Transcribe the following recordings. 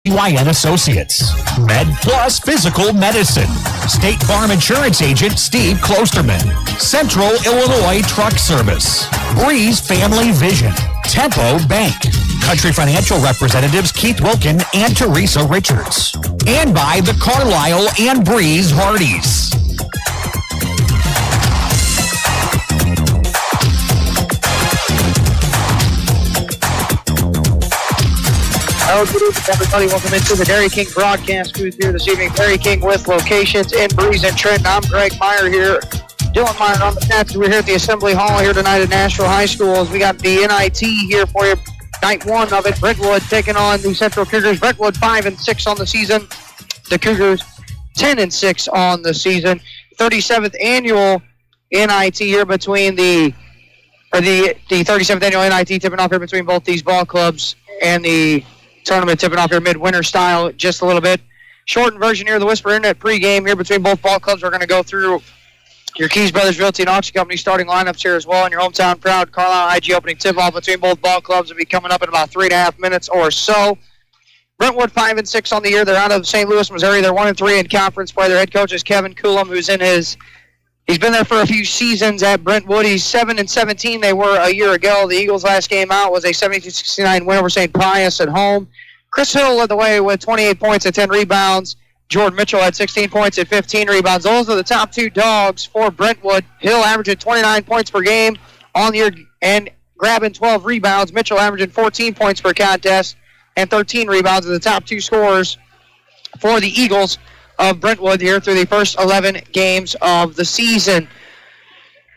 YN Associates. Med Plus Physical Medicine. State Farm Insurance Agent Steve Klosterman. Central Illinois Truck Service. Breeze Family Vision. Tempo Bank. Country Financial representatives Keith Wilkin and Teresa Richards. And by the Carlisle and Breeze Hardys. Hello, good evening, everybody. Welcome into the Dairy King broadcast booth here this evening. Dairy King with locations in Breeze and Trenton. I'm Greg Meyer here. Dylan Meyer on the stats. We're here at the Assembly Hall here tonight at Nashville High School as we got the NIT here for you. Night one of it. Brentwood taking on the Central Cougars. Brentwood 5-6 on the season. The Cougars 10-6 on the season. 37th annual NIT here between the 37th annual NIT tipping off here between both these ball clubs and the tournament tipping off here midwinter style just a little bit. Shortened version here of the Whisper Internet pregame here between both ball clubs. We're going to go through your Keys Brothers Realty and Auction Company starting lineups here as well. And your hometown proud Carlisle IG opening tip-off between both ball clubs will be coming up in about 3.5 minutes or so. Brentwood 5-6 on the year. They're out of St. Louis, Missouri. They're 1-3 in conference play. Their head coach is Kevin Coulomb, who's he's been there for a few seasons at Brentwood. He's 7-17. They were a year ago. The Eagles' last game out was a 72-69 win over St. Pius at home. Chris Hill led the way with 28 points and 10 rebounds. Jordan Mitchell had 16 points and 15 rebounds. Those are the top two dogs for Brentwood. Hill averaging 29 points per game on the year and grabbing 12 rebounds. Mitchell averaging 14 points per contest and 13 rebounds are the top two scorers for the Eagles of Brentwood here through the first 11 games of the season.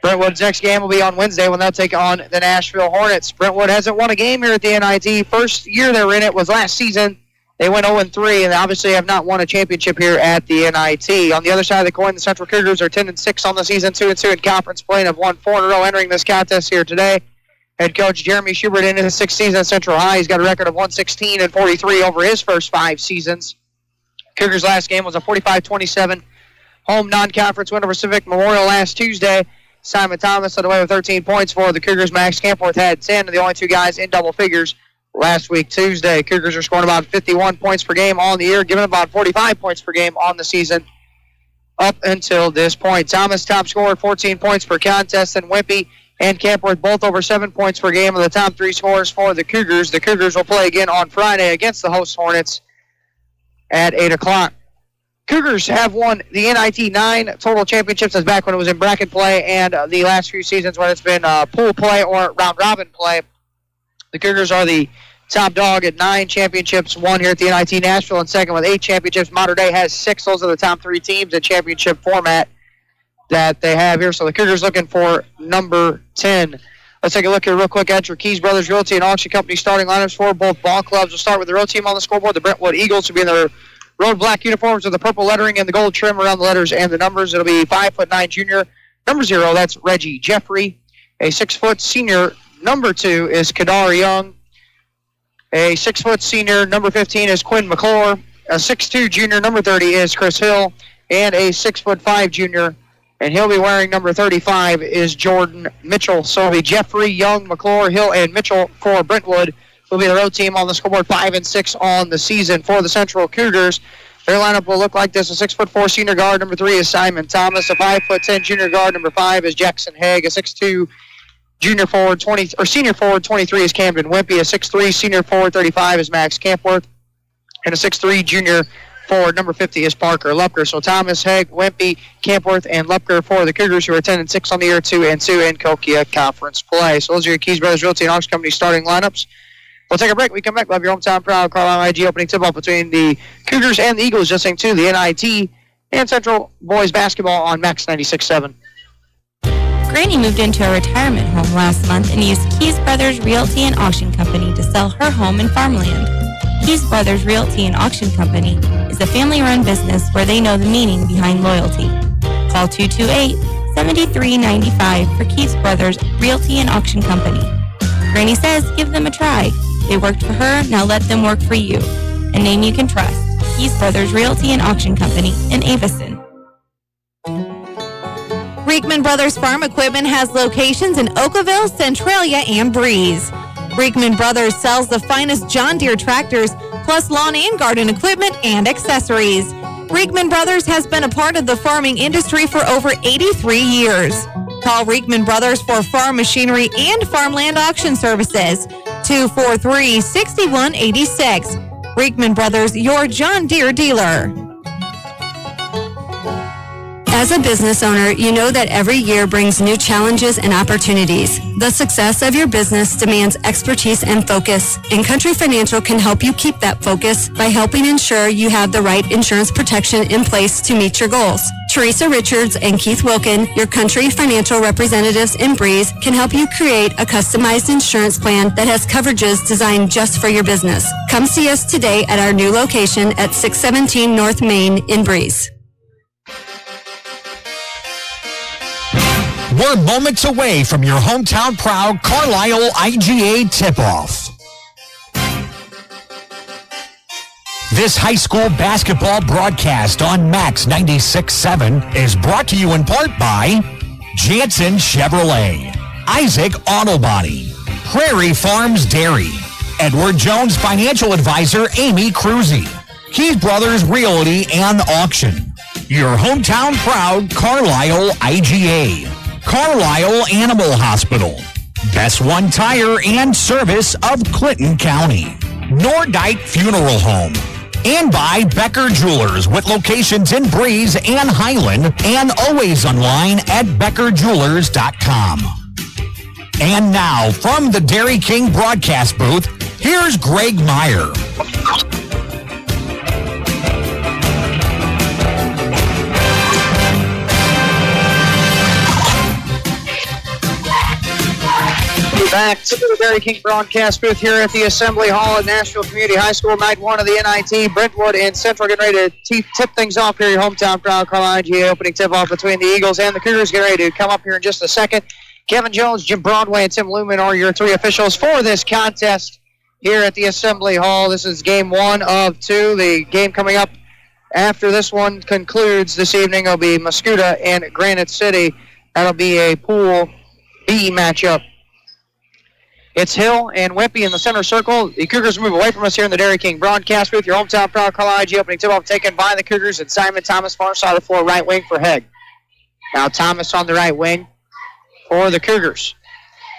Brentwood's next game will be on Wednesday when they'll take on the Nashville Hornets. Brentwood hasn't won a game here at the NIT. First year they were in it was last season. They went 0-3 and obviously have not won a championship here at the NIT. On the other side of the coin, the Central Cougars are 10-6 on the season, 2-2 in conference play, and have won 4 in a row entering this contest here today. Head coach Jeremy Schubert in his 6th season at Central High. He's got a record of 116-43 over his first 5 seasons. Cougars' last game was a 45-27 home non-conference win over Civic Memorial last Tuesday. Simon Thomas led away with 13 points for the Cougars. Max Campworth had 10, and the only 2 guys in double figures last week, Tuesday. Cougars are scoring about 51 points per game on the year, giving about 45 points per game on the season up until this point. Thomas, top scorer, 14 points per contest, and Wimpy and Campworth both over 7 points per game are the top 3 scorers for the Cougars. The Cougars will play again on Friday against the host Hornets at 8 o'clock. Cougars have won the NIT 9 total championships. That's back when it was in bracket play, and the last few seasons when it's been pool play or round-robin play. The Cougars are the top dog at 9 championships won here at the NIT. Nashville in second with 8 championships. Mater Dei has 6. Those are the top 3 teams in championship format that they have here. So the Cougars looking for number 10. Let's take a look here real quick at your Keys Brothers Realty and Auction Company starting lineups for both ball clubs. We'll start with the road team on the scoreboard. The Brentwood Eagles will be in their road black uniforms with the purple lettering and the gold trim around the letters and the numbers. It'll be 5'9" junior, number 0. That's Reggie Jeffrey. A 6-foot senior, number 2 is Kadar Young. A 6-foot senior, number 15 is Quinn McClure. A 6'2" junior, number 30 is Chris Hill. And a 6'5" junior, and he'll be wearing number 35, is Jordan Mitchell. So it'll be Jeffrey, Young, McClure, Hill, and Mitchell for Brentwood. Will be the road team on the scoreboard, 5-6 on the season for the Central Cougars. Their lineup will look like this: a 6'4" senior guard, number 3 is Simon Thomas. A 5'10" junior guard, number 5 is Jackson Haig. A 6'2" junior forward, senior forward, 23 is Camden Wimpy. A 6'3" senior forward, 35 is Max Campworth, and a 6'3" junior forward, number 50 is Parker Lupker. So Thomas, Haig, Wimpy, Campworth, and Lupker for the Cougars, who are 10-6 on the year, 2-2 in Kokia conference play. So those are your Keys Brothers Realty and Auction Company starting lineups. We'll take a break. We come back. We'll have your hometown proud Carlisle IG opening tip-off between the Cougars and the Eagles, just saying to the NIT and Central Boys Basketball on Max 96.7. Granny moved into a retirement home last month and used Keys Brothers Realty and Auction Company to sell her home and farmland. Keys Brothers Realty and Auction Company is a family-run business where they know the meaning behind loyalty. Call 228-7395 for Keys Brothers Realty and Auction Company. Granny says give them a try. They worked for her, now let them work for you. A name you can trust. Keys Brothers Realty and Auction Company in Avison. Reekman Brothers Farm Equipment has locations in Oakville, Centralia, and Breeze. Reekman Brothers sells the finest John Deere tractors, plus lawn and garden equipment and accessories. Riekman Brothers has been a part of the farming industry for over 83 years. Call Riekman Brothers for farm machinery and farmland auction services. 243-6186. Riekman Brothers, your John Deere dealer. As a business owner, you know that every year brings new challenges and opportunities. The success of your business demands expertise and focus, and Country Financial can help you keep that focus by helping ensure you have the right insurance protection in place to meet your goals. Teresa Richards and Keith Wilkin, your Country Financial representatives in Breeze, can help you create a customized insurance plan that has coverages designed just for your business. Come see us today at our new location at 617 North Main in Breeze. We're moments away from your hometown proud Carlisle IGA tip-off. This high school basketball broadcast on Max 96.7 is brought to you in part by Jansen Chevrolet, Isaac Auto Body, Prairie Farms Dairy, Edward Jones Financial Advisor Amy Cruzy, Keys Brothers Realty and Auction, your hometown proud Carlisle IGA, Carlisle Animal Hospital, Best One Tire and Service of Clinton County, Nordite Funeral Home, and by Becker Jewelers with locations in Breeze and Highland and always online at beckerjewelers.com. And now from the Dairy King broadcast booth, here's Greg Meyer. Back to the Dairy King broadcast booth here at the Assembly Hall at Nashville Community High School. Night one of the NIT. Brentwood and Central getting ready to tip things off here. Your hometown proud Carlisle IGA opening tip-off between the Eagles and the Cougars. Get ready to come up here in just a second. Kevin Jones, Jim Broadway, and Tim Lumen are your three officials for this contest here at the Assembly Hall. This is game 1 of 2. The game coming up after this one concludes this evening will be Muscuda and Granite City. That'll be a Pool B matchup. It's Hill and Wimpy in the center circle. The Cougars move away from us here in the Dairy King broadcast booth. Your hometown proud Carlisle IGA opening tip-off taken by the Cougars, and Simon Thomas far side of the floor, right wing for Hegg. Now Thomas on the right wing for the Cougars.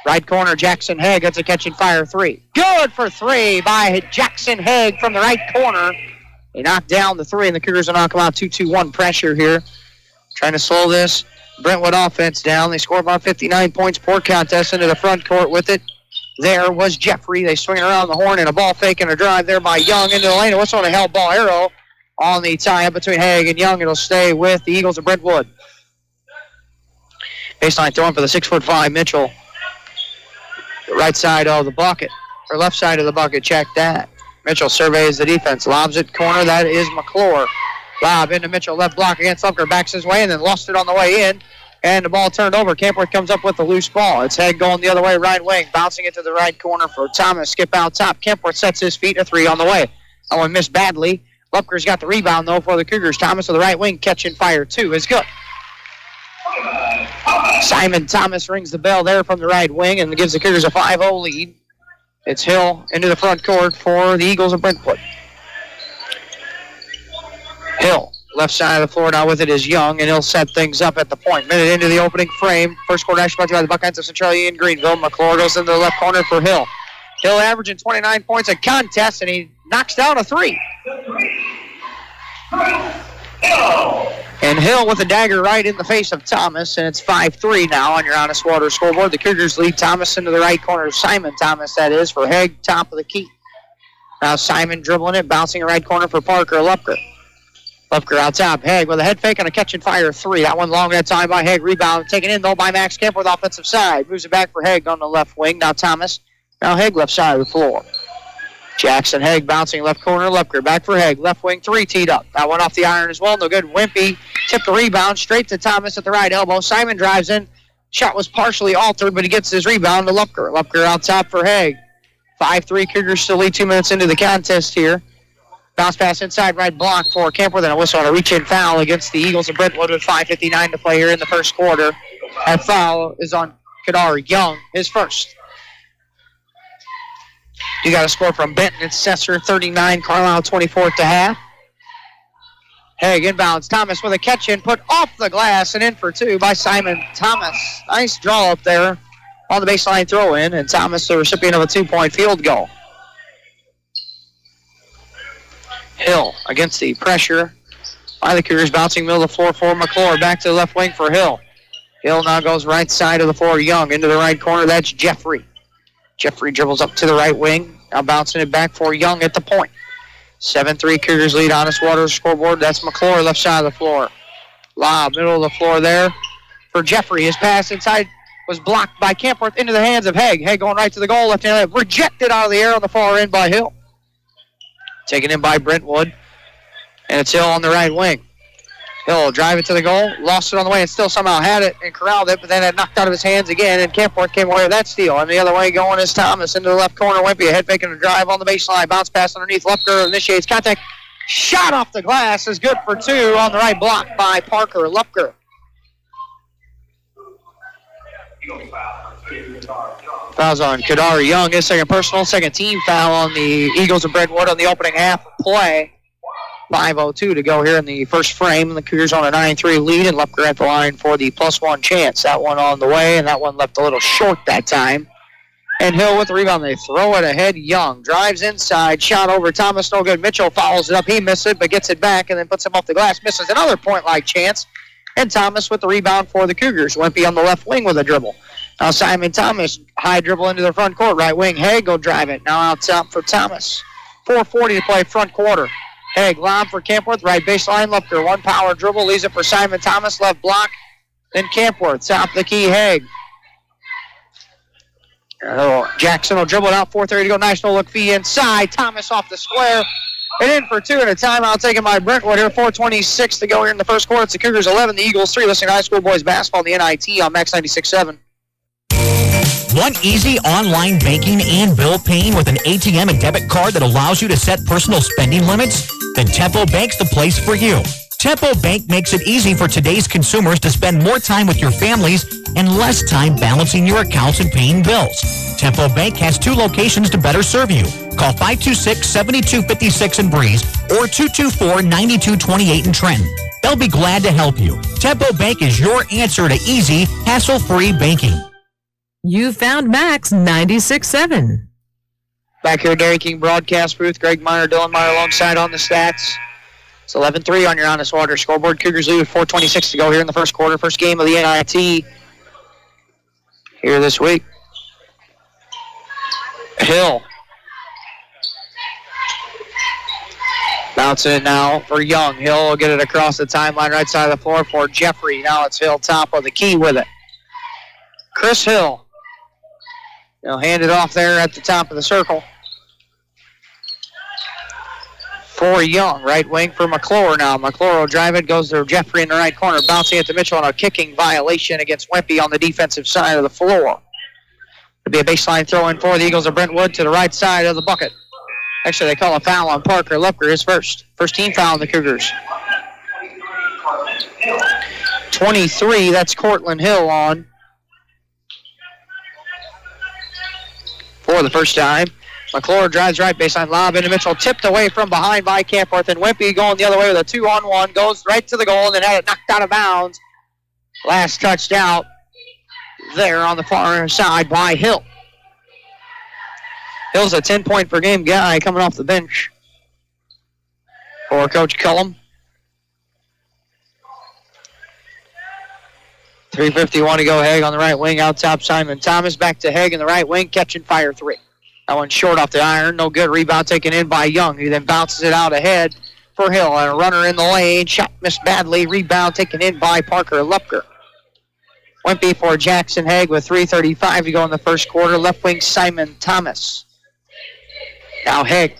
Right corner, Jackson Hegg. That's a catch and fire 3. Good for 3 by Jackson Hegg from the right corner. They knock down the 3, and the Cougars will knock them out 2-2-1 pressure here. Trying to slow this Brentwood offense down. They score about 59 points per contest into the front court with it. There was Jeffrey. They swing around the horn and a ball fake and a drive there by Young into the lane. A whistle and a held ball arrow on the tie-up between Haig and Young. It'll stay with the Eagles of Brentwood. Baseline throwing for the 6'5" Mitchell. The right side of the bucket, or left side of the bucket, check that. Mitchell surveys the defense, lobs it corner. That is McClure. Lob into Mitchell, left block against Lupker, backs his way and then lost it on the way in. And the ball turned over. Campworth comes up with the loose ball. It's Hegg going the other way, right wing, bouncing it to the right corner for Thomas. Skip out top. Campworth sets his feet, a 3 on the way. That one missed badly. Lupker's got the rebound, though, for the Cougars. Thomas to the right wing, catch and fire 2 is good. Simon Thomas rings the bell there from the right wing and gives the Cougars a 5-0 lead. It's Hill into the front court for the Eagles of Brentwood. Hill. Left side of the floor now with it is Young, and he'll set things up at the point. Minute into the opening frame. First quarter action brought to you by the Buckeyes of Centralia in Greenville. McClure goes into the left corner for Hill. Hill averaging 29 points a contest, and he knocks down a 3. And Hill with a dagger right in the face of Thomas, and it's 5-3 now on your Honest Water scoreboard. The Cougars lead Thomas into the right corner. Simon Thomas, that is, for Hegg, top of the key. Now Simon dribbling it, bouncing the right corner for Parker Lupker. Lupker out top. Hegg with a head fake and a catch and fire 3. That one long that time by Hegg. Rebound taken in, though, by Max Kemp with offensive side. Moves it back for Hegg on the left wing. Now Thomas. Now Hegg left side of the floor. Jackson Hegg bouncing left corner. Lupker back for Hegg. Left wing 3 teed up. That one off the iron as well. No good. Wimpy tipped the rebound straight to Thomas at the right elbow. Simon drives in. Shot was partially altered, but he gets his rebound to Lupker. Lupker out top for Hegg. 5-3. Cougars still lead 2 minutes into the contest here. Bounce pass inside right block for Campworth, and a whistle on a reach-in foul against the Eagles of Brentwood with 5:59 to play here in the first quarter. That foul is on Kadar Young, his first. You got a score from Benton and Sesser, 39, Carlisle 24 at the half. Haig inbounds. Thomas with a catch in, put off the glass and in for two by Simon Thomas. Nice draw up there on the baseline throw in, and Thomas the recipient of a 2-point field goal. Hill against the pressure by the Cougars, bouncing middle of the floor for McClure. Back to the left wing for Hill. Hill now goes right side of the floor. Young into the right corner. That's Jeffrey. Jeffrey dribbles up to the right wing. Now bouncing it back for Young at the point. 7-3 Cougars lead. Honest Waters scoreboard. That's McClure left side of the floor. Lob middle of the floor there for Jeffrey. His pass inside was blocked by Campworth into the hands of Haig. Haig going right to the goal. Left hand rejected out of the air on the far end by Hill. Taken in by Brentwood. And it's Hill on the right wing. Hill drive it to the goal. Lost it on the way and still somehow had it and corralled it, but then it knocked out of his hands again, and Campworth came away with that steal. And the other way going is Thomas into the left corner. Wimpy ahead making a drive on the baseline. Bounce pass underneath. Lupker initiates contact. Shot off the glass is good for two on the right block by Parker Lupker. Fouls on Kadar Young. His second personal, second team foul on the Eagles of Brentwood on the opening half of play. 5:02 to go here in the first frame. And the Cougars on a 9-3 lead, and Lupker at the line for the +1 chance. That one on the way, and that one left a little short that time. And Hill with the rebound. They throw it ahead. Young drives inside. Shot over Thomas. No good. Mitchell follows it up. He misses it, but gets it back and then puts him off the glass. Misses another point-like chance. And Thomas with the rebound for the Cougars. Wimpy on the left wing with a dribble. Now Simon Thomas, high dribble into the front court. Right wing, Haig will drive it. Now out top for Thomas. 4:40 to play front quarter. Haig, lob for Campworth, right baseline. Lupker, one power dribble, leaves it for Simon Thomas, left block. Then Campworth, top of the key, Haig. Jackson will dribble it out, 4:30 to go. Nice no-look fee inside. Thomas off the square. And in for two, and a timeout taken by Brentwood here. 4:26 to go here in the first quarter. It's the Cougars 11, the Eagles 3. Listening to high school boys basketball, the NIT on Max 96.7. Want easy online banking and bill paying with an ATM and debit card that allows you to set personal spending limits? Then Tempo Bank's the place for you. Tempo Bank makes it easy for today's consumers to spend more time with your families and less time balancing your accounts and paying bills. Tempo Bank has 2 locations to better serve you. Call 526-7256 in Breeze or 224-9228 in Trenton. They'll be glad to help you. Tempo Bank is your answer to easy, hassle-free banking. You found Max 96.7. Back here, Dairy King broadcast booth. Greg Meyer, Dylan Meyer alongside on the stats. It's 11-3 on your Honest Water scoreboard. Cougars lead with 4:26 to go here in the first quarter. First game of the NIT here this week. Hill. Bounce it now for Young. Hill will get it across the timeline right side of the floor for Jeffrey. Now it's Hill top of the key with it. Chris Hill. They'll hand it off there at the top of the circle. For Young, right wing for McClure now. McClure will drive it, goes to Jeffrey in the right corner, bouncing it to Mitchell on a kicking violation against Wimpy on the defensive side of the floor. It'll be a baseline throw in for the Eagles of Brentwood to the right side of the bucket. Actually, they call a foul on Parker Lupker, his first team foul on the Cougars. 23, that's Cortland Hill on. For the first time. McClure drives right baseline, lob into Mitchell, tipped away from behind by Campworth, and Wimpy going the other way with a 2-on-1, goes right to the goal and then had it knocked out of bounds. Last touched out there on the far side by Hill. Hill's a 10-point per game guy coming off the bench for Coach Cullum. 3:51 to go. Haig on the right wing, out top Simon Thomas. Back to Haig in the right wing, catch and fire 3. That one short off the iron. No good. Rebound taken in by Young, who then bounces it out ahead for Hill. And a runner in the lane. Shot missed badly. Rebound taken in by Parker Lupker. Wimpy for Jackson Haig with 3:35 to go in the first quarter. Left wing Simon Thomas. Now Haig.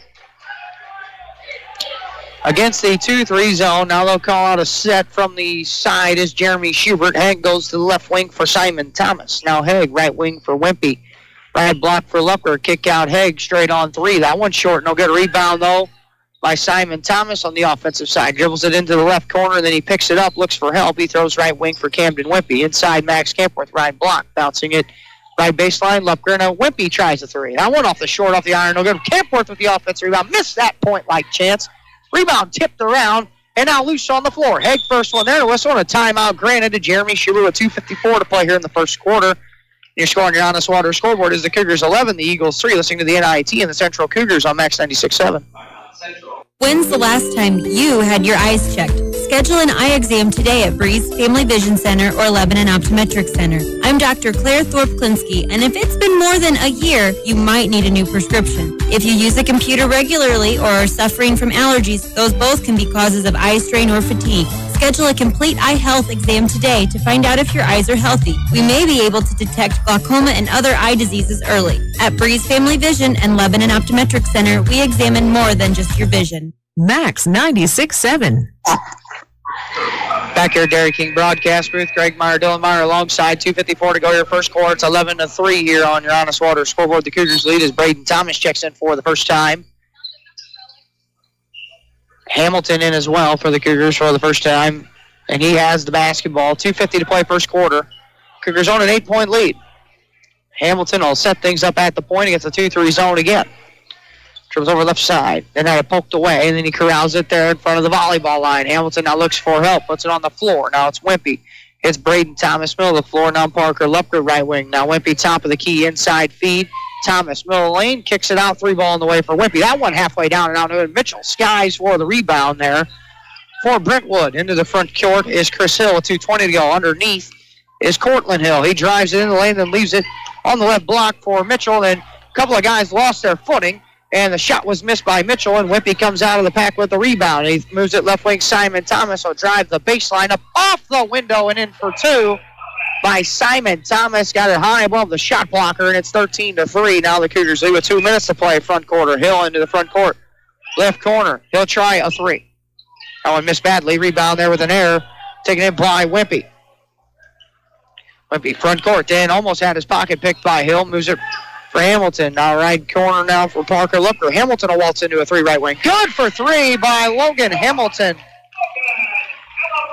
Against the 2-3 zone. Now they'll call out a set from the side as Jeremy Schubert. Haig goes to the left wing for Simon Thomas. Now Haig, right wing for Wimpy. Right block for Lupker. Kick out Haig straight on 3. That one's short. No good. Rebound, though, by Simon Thomas on the offensive side. Dribbles it into the left corner, and then he picks it up, looks for help. He throws right wing for Camden Wimpy. Inside Max Campworth, right block. Bouncing it Right baseline, Lupker, and Wimpy tries a three. That one off the short, off the iron, no good. Campworth with the offensive rebound. Missed that point-like chance. Rebound tipped around, and now loose on the floor. Haig first one there to whistle, and a timeout granted to Jeremy Schuler with 2:54 to play here in the first quarter. Your score on your Honest Water scoreboard is the Cougars 11, the Eagles 3. Listening to the NIT and the Central Cougars on Max 96.7. When's the last time you had your eyes checked? Schedule an eye exam today at Breeze Family Vision Center or Lebanon Optometric Center. I'm Dr. Claire Thorpe-Klinsky, and if it's been more than a year, you might need a new prescription. If you use a computer regularly or are suffering from allergies, those both can be causes of eye strain or fatigue. Schedule a complete eye health exam today to find out if your eyes are healthy. We may be able to detect glaucoma and other eye diseases early. At Breeze Family Vision and Lebanon Optometric Center, we examine more than just your vision. Max 96.7. Back here at Dairy King broadcast booth, Greg Meyer, Dylan Meyer alongside. 2:54 to go here first quarter. It's 11-3 here on your Honest Water scoreboard. The Cougars lead as Braden Thomas checks in for the first time. Hamilton in as well for the Cougars for the first time, and he has the basketball. 2:50 to play first quarter. Cougars on an 8-point lead. Hamilton will set things up at the point against the 2-3 zone again. Dribbles over left side, then had it poked away, and then he corrals it there in front of the volleyball line. Hamilton now looks for help, puts it on the floor. Now it's Wimpy. It's Braden Thomas, middle of the floor. Now Parker Lupker, right wing. Now Wimpy, top of the key, inside feed. Thomas, middle of the lane, kicks it out, 3-ball in the way for Wimpy. That one halfway down and out. Mitchell skies for the rebound there for Brentwood. Into the front court is Chris Hill with 2:20 to go. Underneath is Cortland Hill. He drives it in the lane and leaves it on the left block for Mitchell. Then a couple of guys lost their footing, and the shot was missed by Mitchell, and Wimpy comes out of the pack with the rebound. He moves it left wing. Simon Thomas will drive the baseline up off the window and in for two by Simon Thomas. Got it high above the shot blocker, and it's 13-3. Now the Cougars lead with 2 minutes to play front quarter. Hill into the front court. Left corner. He'll try a three. That one missed badly. Rebound there with an error. Taken in by Wimpy. Wimpy front court. Dan almost had his pocket picked by Hill. Moves it for Hamilton. Now right corner now for Parker Lupker. Hamilton will waltz into a three right wing. Good for three by Logan Hamilton.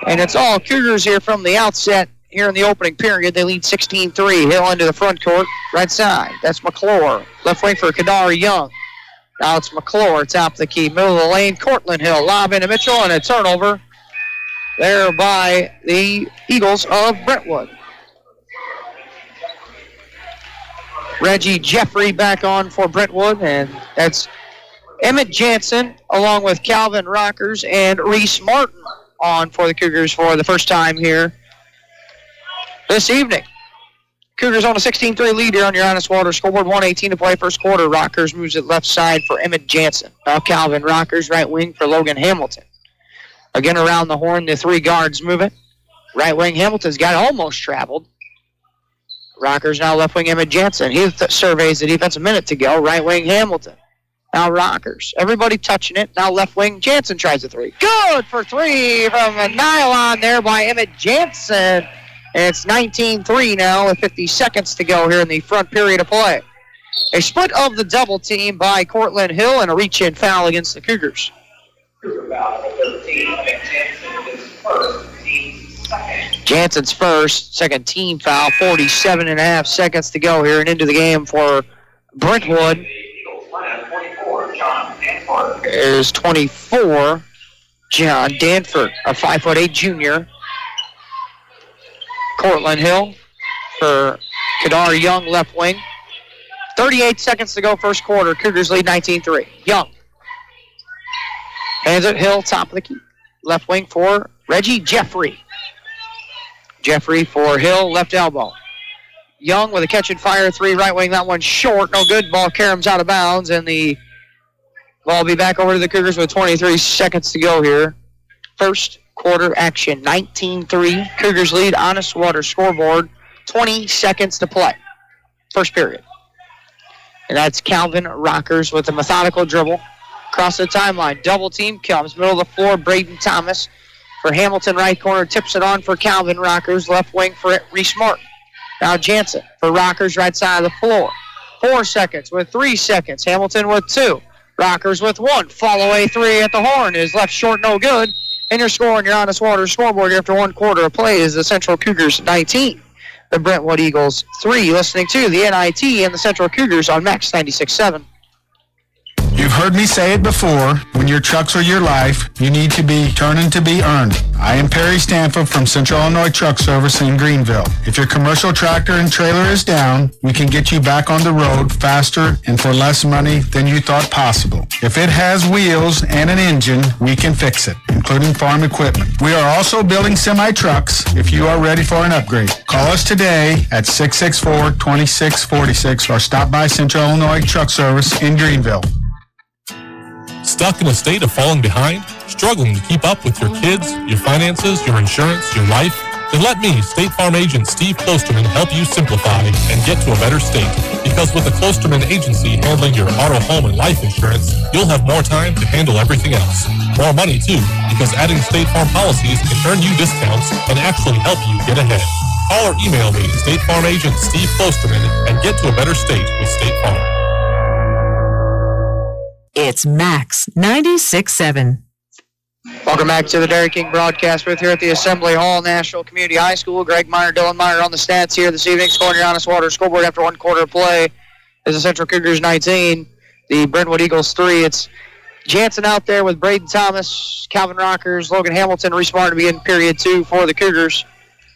And it's all Cougars here from the outset. Here in the opening period, they lead 16-3. Hill into the front court, right side. That's McClure. Left wing for Kadar Young. Now it's McClure, top of the key, middle of the lane. Cortland Hill, lob into Mitchell, and a turnover there by the Eagles of Brentwood. Reggie Jeffrey back on for Brentwood, and that's Emmett Jansen along with Calvin Rockers and Reese Martin on for the Cougars for the first time here this evening. Cougars on a 16-3 lead here on your Honest Water scoreboard. 1:18 to play first quarter. Rockers moves it left side for Emmett Jansen. Now Calvin Rockers right wing for Logan Hamilton. Again around the horn, the three guards move it. Right wing Hamilton's got it almost traveled. Rockers now left wing Emmett Jansen. He surveys the defense a minute to go. Right wing Hamilton. Now Rockers. Everybody touching it. Now left wing Jansen tries a three. Good for three from a nylon there by Emmett Jansen. And it's 19-3 now with 50 seconds to go here in the front period of play. A split of the double team by Cortland Hill and a reach-in foul against the Cougars. Jansen's first, second team foul, 47.5 seconds to go here and into the game for Brentwood. Is 24, John Danford, a 5'8" junior. Cortland Hill for Kadar Young, left wing. 38 seconds to go first quarter. Cougars lead 19-3. Young. Hands it, Hill, top of the key. Left wing for Reggie Jeffrey. Jeffrey for Hill, left elbow. Young with a catch and fire three, right wing. That one short, no good. Ball caroms out of bounds, and the ball will be back over to the Cougars with 23 seconds to go here. First quarter action, 19-3. Cougars lead, Honest Water scoreboard, 20 seconds to play. First period. And that's Calvin Rockers with a methodical dribble. Across the timeline, double team comes, middle of the floor, Braden Thomas. For Hamilton, right corner, tips it on for Calvin Rockers, left wing for Reese Martin. Now Jansen for Rockers, right side of the floor. 4 seconds with 3 seconds. Hamilton with 2. Rockers with 1. Follow a 3 at the horn is left short, no good. And your score on your Honest Water scoreboard after 1 quarter of play is the Central Cougars 19, the Brentwood Eagles 3. Listening to the NIT and the Central Cougars on Max 96.7. You've heard me say it before, when your trucks are your life, you need to be turning to be earned. I am Perry Stanford from Central Illinois Truck Service in Greenville. If your commercial tractor and trailer is down, we can get you back on the road faster and for less money than you thought possible. If it has wheels and an engine, we can fix it, including farm equipment. We are also building semi-trucks if you are ready for an upgrade. Call us today at 664-2646 or stop by Central Illinois Truck Service in Greenville. Stuck in a state of falling behind? Struggling to keep up with your kids, your finances, your insurance, your life? Then let me, State Farm Agent Steve Klosterman, help you simplify and get to a better state. Because with the Klosterman Agency handling your auto, home, and life insurance, you'll have more time to handle everything else. More money, too, because adding State Farm policies can earn you discounts and actually help you get ahead. Call or email me, State Farm Agent Steve Klosterman, and get to a better state with State Farm. It's Max 96.7. Welcome back to the Dairy King broadcast booth here at the Assembly Hall, National Community High School. Greg Meyer, Dylan Meyer on the stats here this evening. Scoring your Honest Water scoreboard after one quarter of play is the Central Cougars 19, the Brentwood Eagles 3. It's Jansen out there with Braden Thomas, Calvin Rockers, Logan Hamilton, Reese Martin to begin period 2 for the Cougars.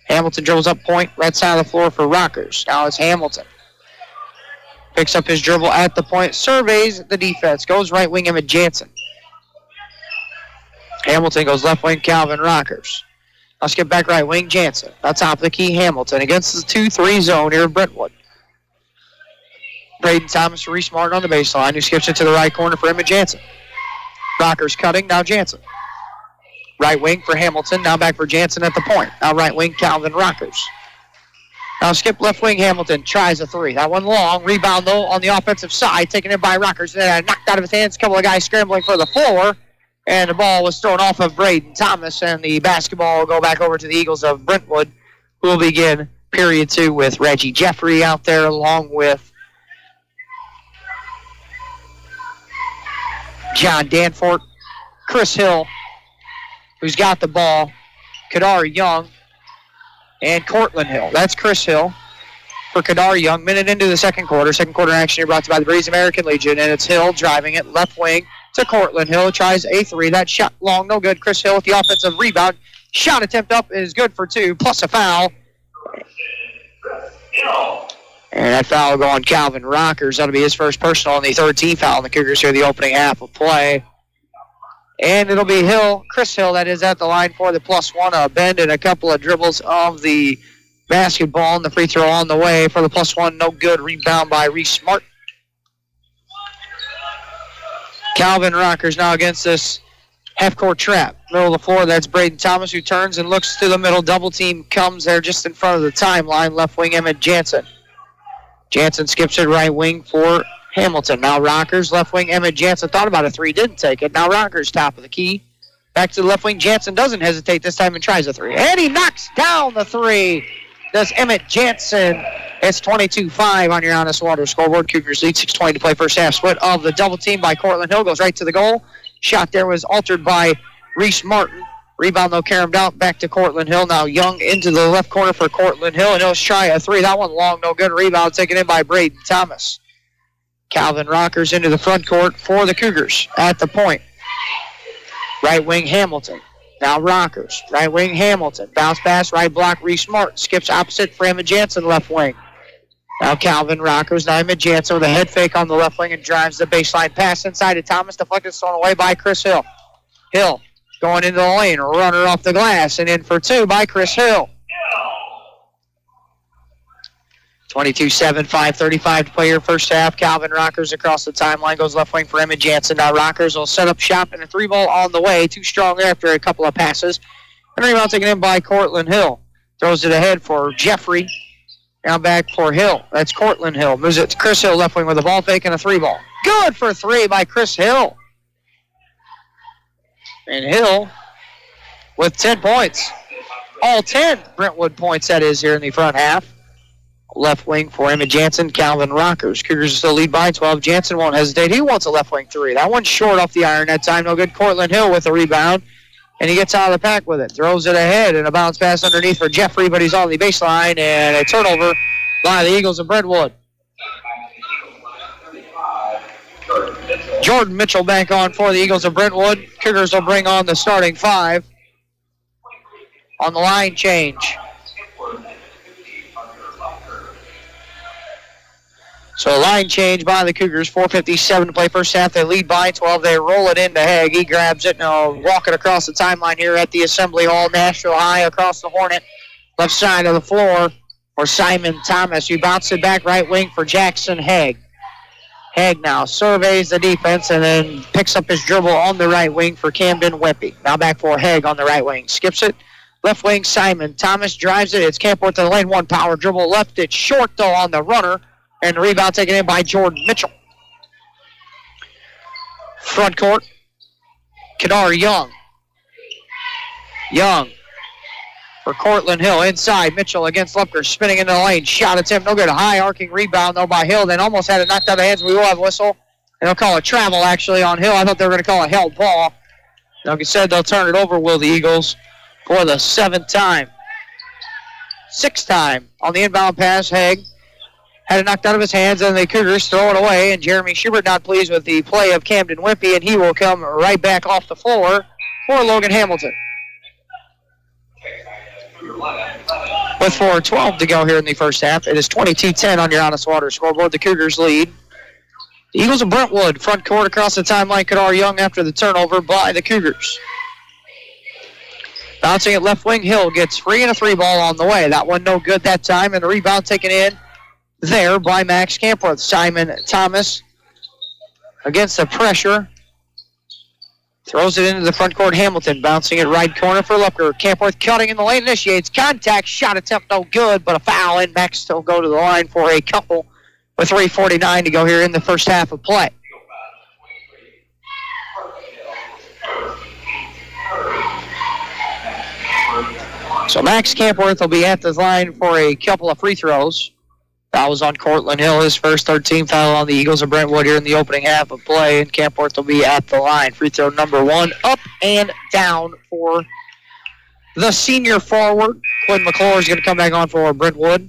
Hamilton dribbles up point, right side of the floor for Rockers. Now it's Hamilton. Picks up his dribble at the point, surveys the defense, goes right wing Emmett Jansen. Hamilton goes left wing, Calvin Rockers. I'll skip back right wing, Jansen. That's top of the key, Hamilton against the 2-3 zone here in Brentwood. Braden Thomas, Reese Martin on the baseline, who skips it to the right corner for Emmett Jansen. Rockers cutting, now Jansen. Right wing for Hamilton, now back for Jansen at the point. Now right wing, Calvin Rockers. Now skip left wing, Hamilton tries a 3. That one long. Rebound, though, on the offensive side. Taken in by Rockers. Knocked out of his hands. A couple of guys scrambling for the floor. And the ball was thrown off of Braden Thomas. And the basketball will go back over to the Eagles of Brentwood, who will begin period 2 with Reggie Jeffrey out there, along with John Danforth, Chris Hill, who's got the ball, Kadar Young, and Cortland Hill. That's Chris Hill for Kadar Young. Minute into the second quarter. Second quarter action here brought to you by the Breeze American Legion. And it's Hill driving it left wing to Cortland Hill. Tries a 3. That shot long, no good. Chris Hill with the offensive rebound. Shot attempt up is good for 2, plus a foul. And that foul will go on Calvin Rockers. That'll be his first personal and the third team foul on the Cougars here the opening half of play. And it'll be Hill, Chris Hill, that is at the line for the +1. A bend and a couple of dribbles of the basketball, and the free throw on the way for the +1. No good. Rebound by Reese Smart. Calvin Rockers now against this half-court trap. Middle of the floor, that's Braden Thomas, who turns and looks to the middle. Double team comes there just in front of the timeline. Left wing, Emmett Jansen. Jansen skips it right wing for Hamilton. Now Rockers, left wing, Emmett Jansen thought about a 3, didn't take it. Now Rockers, top of the key. Back to the left wing, Jansen doesn't hesitate this time and tries a 3. And he knocks down the 3. Does Emmett Jansen. It's 22-5 on your Honest Water scoreboard. Cougars lead 6:20 to play first half. Split of the double team by Cortland Hill. Goes right to the goal. Shot there was altered by Reese Martin. Rebound, though, caromed out. Back to Cortland Hill. Now Young into the left corner for Cortland Hill. And he'll try a 3. That one long, no good. Rebound taken in by Braden Thomas. Calvin Rockers into the front court for the Cougars at the point. Right wing, Hamilton. Now Rockers. Right wing, Hamilton. Bounce pass, right block, Reese Martin. Skips opposite for Emmett Jansen, left wing. Now Calvin Rockers. Now Emmett Jansen with a head fake on the left wing and drives the baseline pass inside to Thomas. Deflected, thrown away by Chris Hill. Hill going into the lane. Runner off the glass and in for 2 by Chris Hill. 22-7, 5:35 to play here first half. Calvin Rockers across the timeline. Goes left wing for Emmett Jansen. Now Rockers will set up shop and a 3-ball on the way. Too strong there after a couple of passes. And rebound taken in by Cortland Hill. Throws it ahead for Jeffrey. Now back for Hill. That's Cortland Hill. Moves it to Chris Hill left wing with a ball fake and a 3-ball. Good for 3 by Chris Hill. And Hill with 10 points. All 10 Brentwood points, that is, here in the front half. Left wing for Emmett Jansen, Calvin Rockers. Cougars still lead by 12. Jansen won't hesitate. He wants a left wing 3. That one's short off the iron that time. No good. Cortland Hill with a rebound. And he gets out of the pack with it. Throws it ahead and a bounce pass underneath for Jeffrey, but he's on the baseline. And a turnover by the Eagles of Brentwood. Jordan Mitchell back on for the Eagles of Brentwood. Cougars will bring on the starting 5 on the line change. So a line change by the Cougars. 4:57 to play first half. They lead by 12. They roll it into Haig. He grabs it and walk it across the timeline here at the Assembly Hall. Nashville high across the Hornet. Left side of the floor for Simon Thomas. You bounce it back right wing for Jackson Haig. Haig now surveys the defense and then picks up his dribble on the right wing for Camden Wimpy. Now back for Haig on the right wing. Skips it. Left wing Simon Thomas drives it. It's Campworth to the lane. One power dribble. Left it short though on the runner. And the rebound taken in by Jordan Mitchell. Front court. Kadar Young. Young for Cortland Hill. Inside. Mitchell against Lupker. Spinning into the lane. Shot attempt. No good. A high arcing rebound though by Hill. Then almost had it knocked out of hands. We will have a whistle. And they'll call it travel actually on Hill. I thought they were going to call it held ball. Like I said, they'll turn it over, will the Eagles, for the 7th time. 6th time on the inbound pass. Haig had it knocked out of his hands, and the Cougars throw it away, and Jeremy Schubert not pleased with the play of Camden Wimpy, and he will come right back off the floor for Logan Hamilton. With 4:12 to go here in the first half, it is 22-10 on your Honest Water scoreboard. The Cougars lead. The Eagles of Brentwood, front court across the timeline. Kadar Young after the turnover by the Cougars. Bouncing at left wing, Hill gets free and a 3-ball on the way. That one no good that time, and the rebound taken in there by Max Campworth. Simon Thomas against the pressure. Throws it into the front court. Hamilton bouncing it right corner for Lupker. Campworth cutting in the lane. Initiates contact. Shot attempt no good, but a foul. And Max still go to the line for a couple with 3:49 to go here in the first half of play. So Max Campworth will be at the line for a couple of free throws. That was on Cortland Hill, his first 13th foul on the Eagles of Brentwood here in the opening half of play, and Campworth will be at the line. Free throw number 1, up and down for the senior forward. Quinn McClure is going to come back on for Brentwood.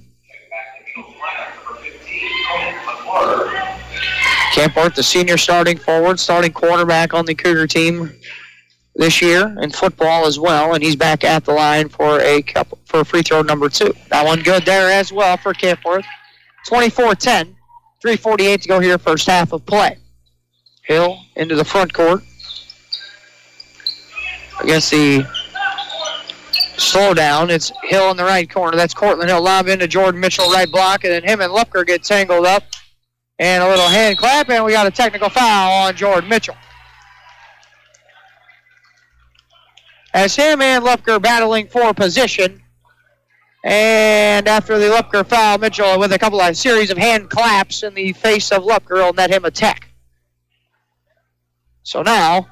Campworth, the senior starting forward, starting quarterback on the Cougar team this year in football as well, and he's back at the line for free throw number 2. That one good there as well for Campworth. 24-10, 3:48 to go here first half of play. Hill into the front court against the slowdown. It's Hill in the right corner. That's Cortland Hill. Lob into Jordan Mitchell, right block, and then him and Lupker get tangled up. And a little hand clap, and we got a technical foul on Jordan Mitchell. As him and Lupker battling for position. And after the Lupker foul, Mitchell with a couple of series of hand claps in the face of Lupker will net him a tech. So now,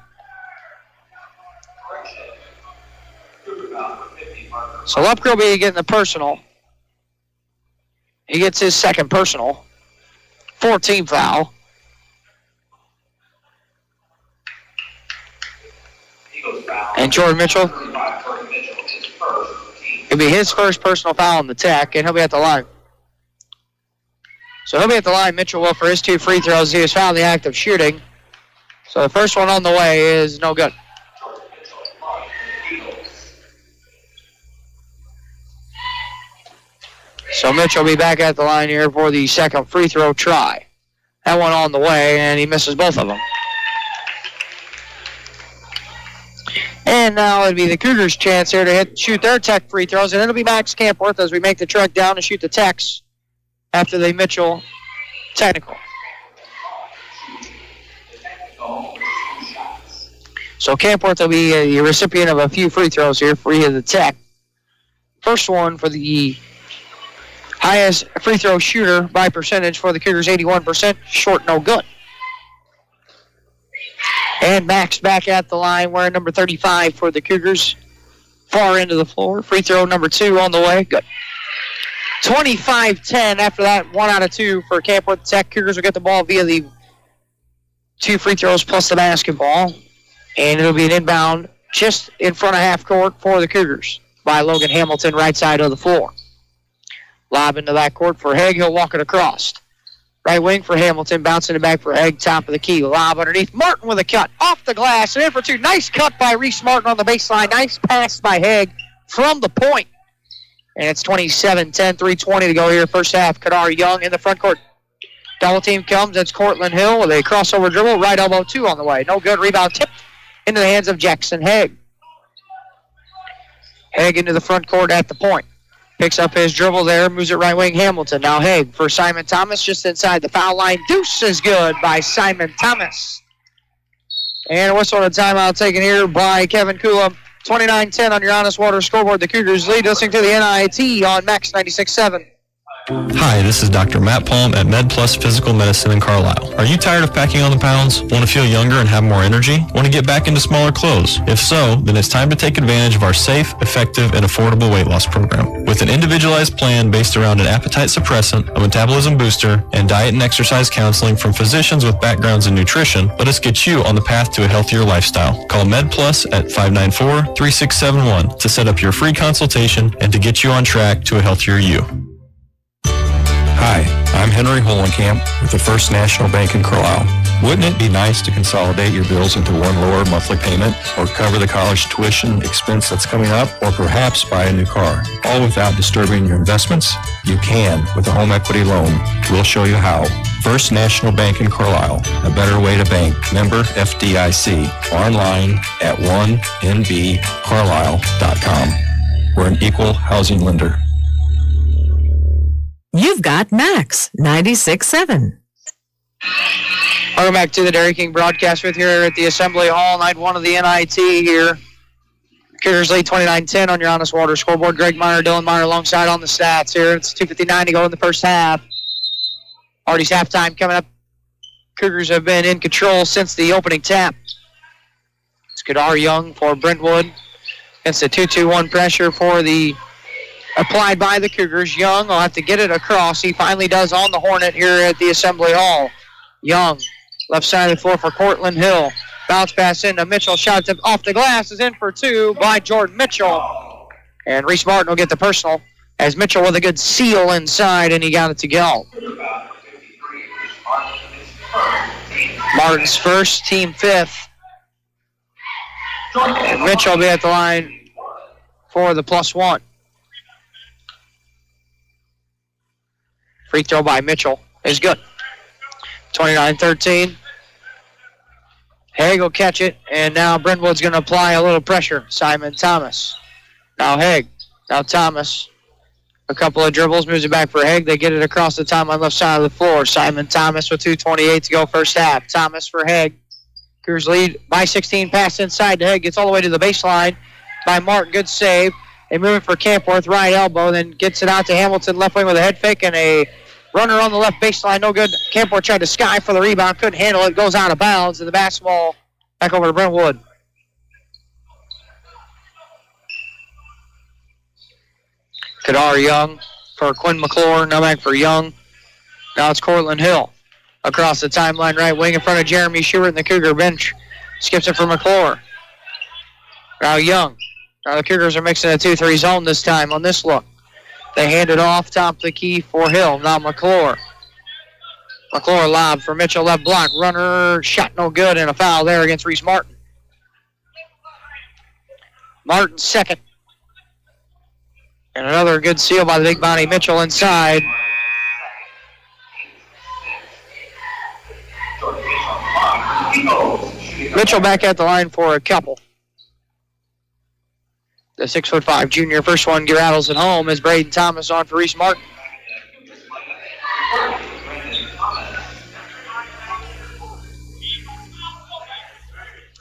Lupker will be getting the personal. He gets his second personal. 14 foul. And Jordan Mitchell, it'll be his first personal foul on the tech, and he'll be at the line. So he'll be at the line. Mitchell will for his 2 free throws. He was found in the act of shooting. So the first one on the way is no good. So Mitchell will be back at the line here for the second free throw try. That one on the way, and he misses both of them. And now it'll be the Cougars' chance here to shoot their tech free throws, and it'll be Max Campworth as we make the trek down to shoot the techs after the Mitchell technical. So Campworth will be a recipient of a few free throws here for either the tech. First one for the highest free throw shooter by percentage for the Cougars, 81%, short no good. And Max back at the line, wearing number 35 for the Cougars. Far into the floor. Free throw number 2 on the way. Good. 25-10 after that. 1 out of 2 for Campworth Tech. Cougars will get the ball via the 2 free throws plus the basketball. And it'll be an inbound just in front of half court for the Cougars by Logan Hamilton, right side of the floor. Lob into that court for Haig. He'll walk it across. Right wing for Hamilton, bouncing it back for Haig, top of the key. Lob underneath. Martin with a cut. Off the glass and in for two. Nice cut by Reese Martin on the baseline. Nice pass by Haig from the point. And it's 27-10, 3:20 to go here, first half. Kadar Young in the front court. Double team comes. That's Cortland Hill with a crossover dribble. Right elbow two on the way. No good. Rebound tipped into the hands of Jackson Haig. Haig into the front court at the point. Picks up his dribble there, moves it right wing Hamilton. Now Haig for Simon Thomas just inside the foul line. Deuce is good by Simon Thomas. And a whistle and a timeout taken here by Kevin Coulomb. 29-10 on your Honest Water scoreboard. The Cougars lead. Listening to the NIT on Max 96.7. Hi, this is Dr. Matt Palm at MedPlus Physical Medicine in Carlisle. Are you tired of packing on the pounds? Want to feel younger and have more energy? Want to get back into smaller clothes? If so, then it's time to take advantage of our safe, effective, and affordable weight loss program. With an individualized plan based around an appetite suppressant, a metabolism booster, and diet and exercise counseling from physicians with backgrounds in nutrition, let us get you on the path to a healthier lifestyle. Call MedPlus at 594-3671 to set up your free consultation and to get you on track to a healthier you. Hi, I'm Henry Holenkamp with the First National Bank in Carlisle. Wouldn't it be nice to consolidate your bills into one lower monthly payment, or cover the college tuition expense that's coming up, or perhaps buy a new car, all without disturbing your investments? You can with a home equity loan. We'll show you how. First National Bank in Carlisle, a better way to bank. Member FDIC. Online at 1nbcarlisle.com. We're an equal housing lender. You've got Max 96.7. Welcome back to the Dairy King broadcast with here at the Assembly Hall, night one of the NIT here. Cougars lead 29-10 on your Honest Water scoreboard. Greg Meyer, Dylan Meyer alongside on the stats here. It's 2:59 to go in the first half. Hardy's halftime coming up. Cougars have been in control since the opening tap. It's Kadar Young for Brentwood. It's a 2-2-1 pressure for the applied by the Cougars. Young will have to get it across. He finally does on the Hornet here at the Assembly Hall. Young, left side of the floor for Cortland Hill. Bounce pass into Mitchell. Shot off the glass is in for two by Jordan Mitchell. And Reese Martin will get the personal as Mitchell with a good seal inside, and he got it to go. Martin's first, team fifth. And Mitchell will be at the line for the +1. Free throw by Mitchell is good. 29-13. Haig will catch it, and now Brentwood's going to apply a little pressure. Simon Thomas. Now Haig. Now Thomas. A couple of dribbles, moves it back for Haig. They get it across the timeline left side of the floor. Simon Thomas with 2:28 to go first half. Thomas for Haig. Cougars lead by 16. Pass inside to Haig. Gets all the way to the baseline by Martin. Good save. They move it for Campworth, right elbow, then gets it out to Hamilton, left wing with a head fake and a runner on the left baseline. No good. Campworth tried to sky for the rebound, couldn't handle it. Goes out of bounds, and the basketball back over to Brentwood. Kadar Young for Quinn McClure. Now back for Young. Now it's Cortland Hill. Across the timeline, right wing in front of Jeremy Stewart and the Cougar bench. Skips it for McClure. Now Young. Now the Cougars are mixing a 2-3 zone this time on this look. They hand it off, top of the key for Hill. Now McClure. McClure lob for Mitchell, left block. Runner, shot no good, and a foul there against Reese Martin. Martin second. And another good seal by the big body Mitchell inside. Mitchell back at the line for a couple. The 6'5" junior, first one rattles at home as Braden Thomas on for Reese Martin.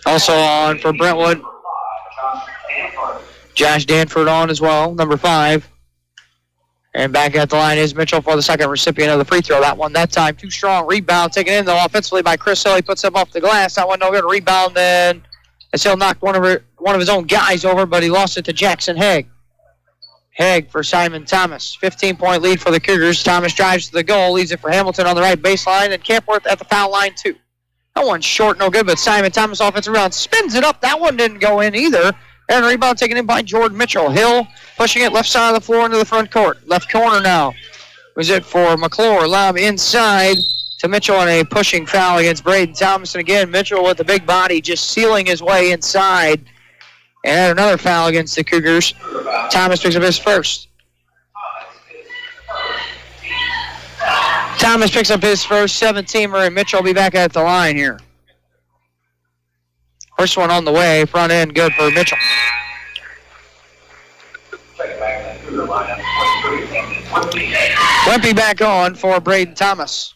Also on for Brentwood, Josh Danford on as well, number 5. And back at the line is Mitchell for the second recipient of the free throw. That one, that time, too strong. Rebound taken in, though, offensively by Chris Hill. He puts him off the glass. That one, no good. Rebound then. As Hill knocked one of his own guys over, but he lost it to Jackson Haig. Haig for Simon Thomas. 15-point lead for the Cougars. Thomas drives to the goal, leaves it for Hamilton on the right baseline, and Campworth at the foul line, too. That one's short, no good, but Simon Thomas offensive rebound spins it up. That one didn't go in either. And rebound taken in by Jordan Mitchell. Hill pushing it left side of the floor into the front court. Left corner now. Was it for McClure? Lob inside to Mitchell on a pushing foul against Braden Thomas. And again, Mitchell with the big body just sealing his way inside. And another foul against the Cougars. Thomas picks up his first. Thomas picks up his first 7-teamer, and Mitchell will be back at the line here. First one on the way, front end, good for Mitchell. Wimpy back on for Braden Thomas.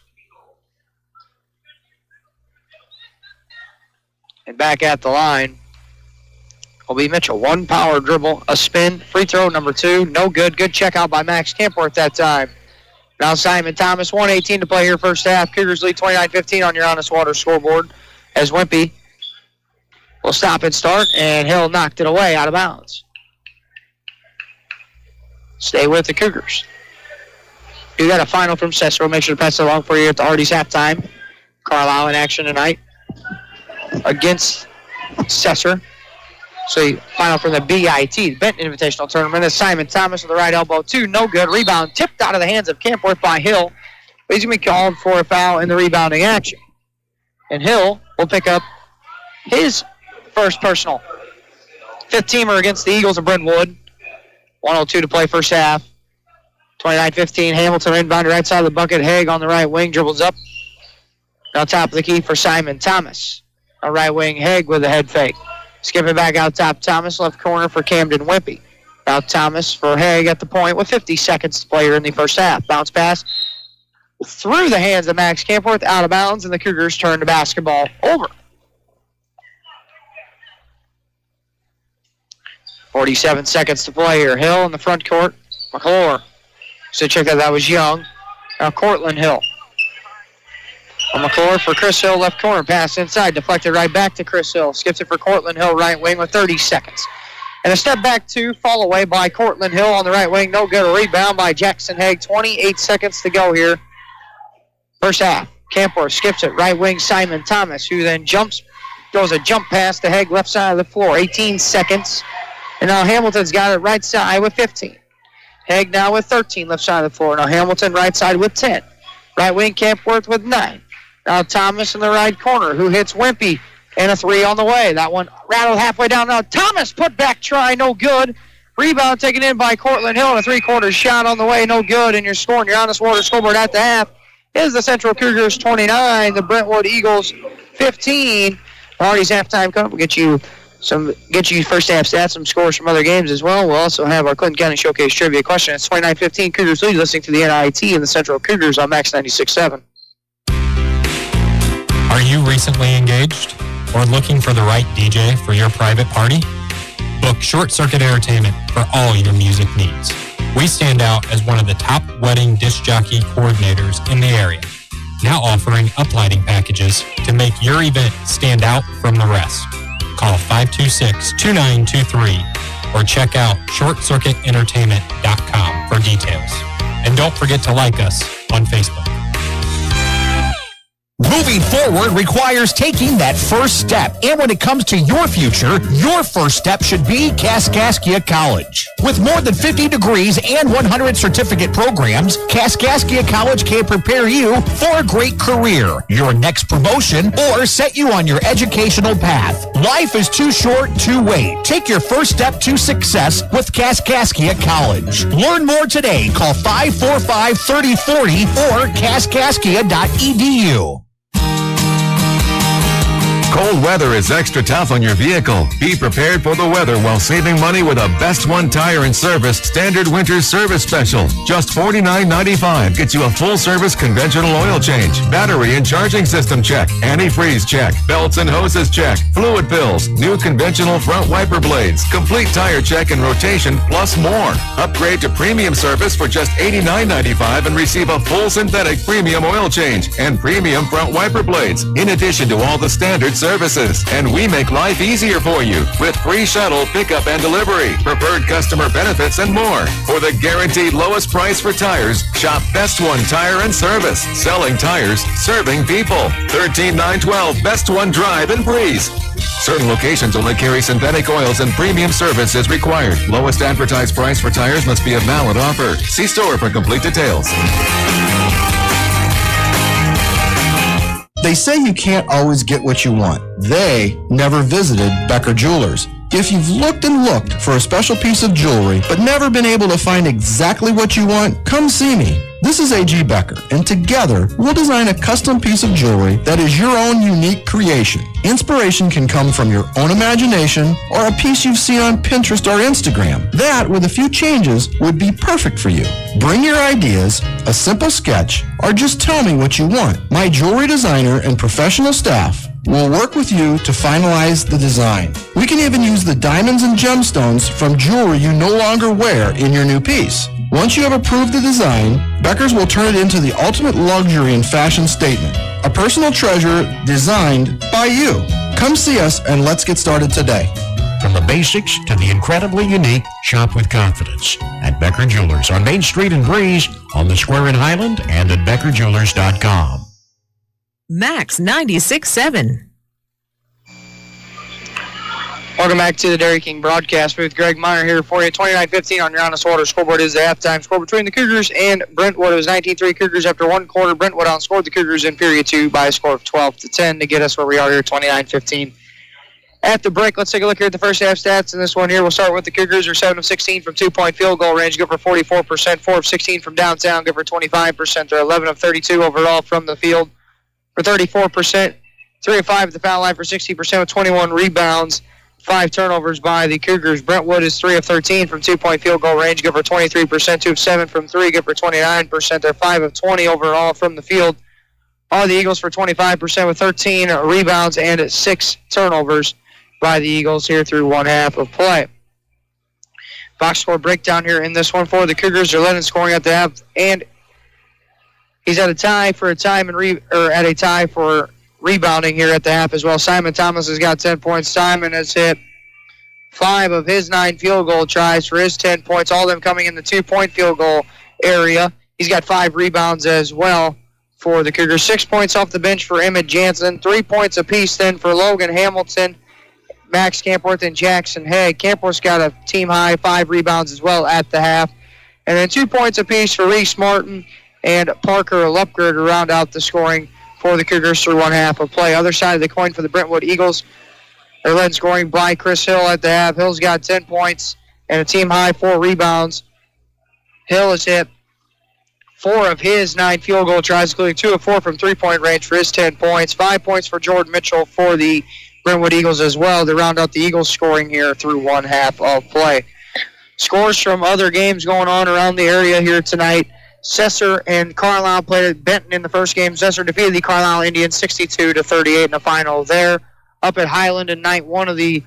And back at the line will be Mitchell. One power dribble, a spin, free throw number 2, no good. Good check out by Max Campworth that time. Now Simon Thomas, 1:18 to play here first half. Cougars lead 29-15 on your Honest Water scoreboard as Wimpy will stop and start, and Hill knocked it away out of bounds. Stay with the Cougars. You got a final from Cicero. Make sure to pass it along for you at the Hardy's halftime. Carlisle in action tonight against Cicero. So final from the BIT, Benton Invitational Tournament, is Simon Thomas with the right elbow, 2, no good. Rebound tipped out of the hands of Campworth by Hill. But he's going to be called for a foul in the rebounding action. And Hill will pick up his first personal. 5th-teamer against the Eagles of Brentwood. 1:02 to play first half. 29-15, Hamilton inbound right side of the bucket. Haig on the right wing, dribbles up. Now top of the key for Simon Thomas. A right wing, Haig with a head fake. Skipping back out top, Thomas, left corner for Camden Wimpy. Now Thomas for Haig at the point with 50 seconds to play here in the first half. Bounce pass through the hands of Max Campworth, out of bounds, and the Cougars turn the basketball over. 47 seconds to play here. Hill in the front court. McClure. So check that was Young. Now Cortland Hill. McClure for Chris Hill, left corner. Pass inside, deflected right back to Chris Hill. Skips it for Cortland Hill, right wing with 30 seconds. And a step back 2, fall away by Cortland Hill on the right wing. No good. A rebound by Jackson Haig. 28 seconds to go here. First half. Campworth skips it, right wing Simon Thomas, who then goes a jump pass to Haig, left side of the floor. 18 seconds. And now Hamilton's got it right side with 15. Haig now with 13, left side of the floor. Now Hamilton right side with 10. Right wing Campworth with 9. Now Thomas in the right corner, who hits Wimpy, and a 3 on the way. That one rattled halfway down. Now Thomas put back try, no good. Rebound taken in by Cortland Hill, and a 3-quarter shot on the way, no good. And you're scoring your Honest Water scoreboard at the half is the Central Cougars 29, the Brentwood Eagles 15. Hardy's halftime coming. We'll get you first half stats, some scores from other games as well. We'll also have our Clinton County Showcase trivia question. It's 29-15 Cougars lead, listening to the NIT and the Central Cougars on Max 96.7. Are you recently engaged or looking for the right DJ for your private party? Book Short Circuit Entertainment for all your music needs. We stand out as one of the top wedding disc jockey coordinators in the area, now offering uplighting packages to make your event stand out from the rest. Call 526-2923 or check out shortcircuitentertainment.com for details. And don't forget to like us on Facebook. Moving forward requires taking that first step. And when it comes to your future, your first step should be Kaskaskia College. With more than 50 degrees and 100 certificate programs, Kaskaskia College can prepare you for a great career, your next promotion, or set you on your educational path. Life is too short to wait. Take your first step to success with Kaskaskia College. Learn more today. Call 545-3040 or kaskaskia.edu. Cold weather is extra tough on your vehicle. Be prepared for the weather while saving money with a Best One Tire and Service Standard Winter Service Special. Just $49.95 gets you a full-service conventional oil change, battery and charging system check, antifreeze check, belts and hoses check, fluid pills, new conventional front wiper blades, complete tire check and rotation, plus more. Upgrade to premium service for just $89.95 and receive a full synthetic premium oil change and premium front wiper blades, in addition to all the standard service services. And we make life easier for you with free shuttle, pickup, and delivery, preferred customer benefits, and more. For the guaranteed lowest price for tires, shop Best One Tire and Service. Selling tires, serving people. 13912 Best One Drive in Breeze. Certain locations only carry synthetic oils and premium service is required. Lowest advertised price for tires must be a valid offer. See store for complete details. They say you can't always get what you want. They never visited Becker Jewelers. If you've looked and looked for a special piece of jewelry but never been able to find exactly what you want, come see me. This is A.G. Becker, and together we'll design a custom piece of jewelry that is your own unique creation. Inspiration can come from your own imagination or a piece you've seen on Pinterest or Instagram. That, with a few changes, would be perfect for you. Bring your ideas, a simple sketch, or just tell me what you want. My jewelry designer and professional staff will work with you to finalize the design. We can even use the diamonds and gemstones from jewelry you no longer wear in your new piece. Once you have approved the design, Becker's will turn it into the ultimate luxury and fashion statement. A personal treasure designed by you. Come see us and let's get started today. From the basics to the incredibly unique, shop with confidence at Becker Jewelers on Main Street in Breeze, on the Square in Highland, and at BeckerJewelers.com. Max 96.7. Welcome back to the Dairy King broadcast booth. Greg Meyer here for you. 29-15 on your honest water scoreboard is the halftime score between the Cougars and Brentwood. It was 19-3 Cougars after one quarter. Brentwood outscored the Cougars in period 2 by a score of 12-10 to get us where we are here, 29-15. At the break, let's take a look here at the first half stats. In this one here, we'll start with the Cougars. Are 7 of 16 from two-point field goal range, good for 44%. 4 of 16 from downtown, good for 25%. They're 11 of 32 overall from the field for 34%. 3 of 5 at the foul line for 60% with 21 rebounds. 5 turnovers by the Cougars. Brentwood is 3 of 13 from two-point field goal range, good for 23%. 2 of 7 from 3, good for 29%. They're 5 of 20 overall from the field. All the Eagles for 25% with 13 rebounds and 6 turnovers by the Eagles here through one half of play. Box score breakdown here in this one for the Cougars. They're leading scoring at the half, and he's at a tie for rebounding here at the half as well. Simon Thomas has got 10 points. Simon has hit 5 of his 9 field goal tries for his 10 points, all of them coming in the 2-point field goal area. He's got 5 rebounds as well for the Cougars. 6 points off the bench for Emmett Jansen. 3 points apiece then for Logan Hamilton, Max Campworth, and Jackson Haig. Campworth's got a team-high 5 rebounds as well at the half. And then 2 points apiece for Reese Martin and Parker Lupker to round out the scoring for the Cougars through one half of play. Other side of the coin for the Brentwood Eagles. They're led scoring by Chris Hill at the half. Hill's got 10 points and a team-high 4 rebounds. Hill has hit 4 of his 9 field goal tries, including 2 of 4 from three-point range for his 10 points. 5 points for Jordan Mitchell for the Brentwood Eagles as well to round out the Eagles scoring here through one half of play. Scores from other games going on around the area here tonight. Cesar and Carlisle played at Benton in the first game. Cesar defeated the Carlisle Indians 62-38 in the final there. Up at Highland in night 1 of the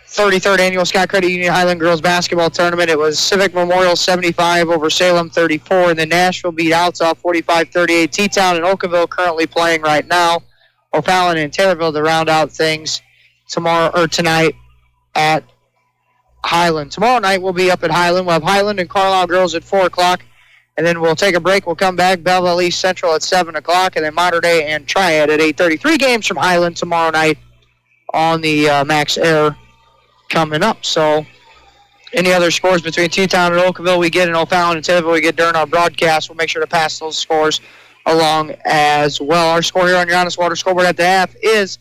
33rd annual Scott Credit Union Highland Girls Basketball Tournament. It was Civic Memorial 75 over Salem 34, and then Nashville beat Outsaw 45-38. T-Town and Oakville currently playing right now. O'Fallon and Taylorville to round out things tonight at Highland. Tomorrow night we'll be up at Highland. We'll have Highland and Carlisle girls at 4 o'clock. And then we'll take a break. We'll come back. Belleville East Central at 7 o'clock. And then Mater Dei and Triad at 8:30. 3 games from Highland tomorrow night on the Max Air coming up. So any other scores between T-Town and Oakville we get, in O'Fallon and Taylorville we get during our broadcast, we'll make sure to pass those scores along as well. Our score here on your Honest Water scoreboard at the half is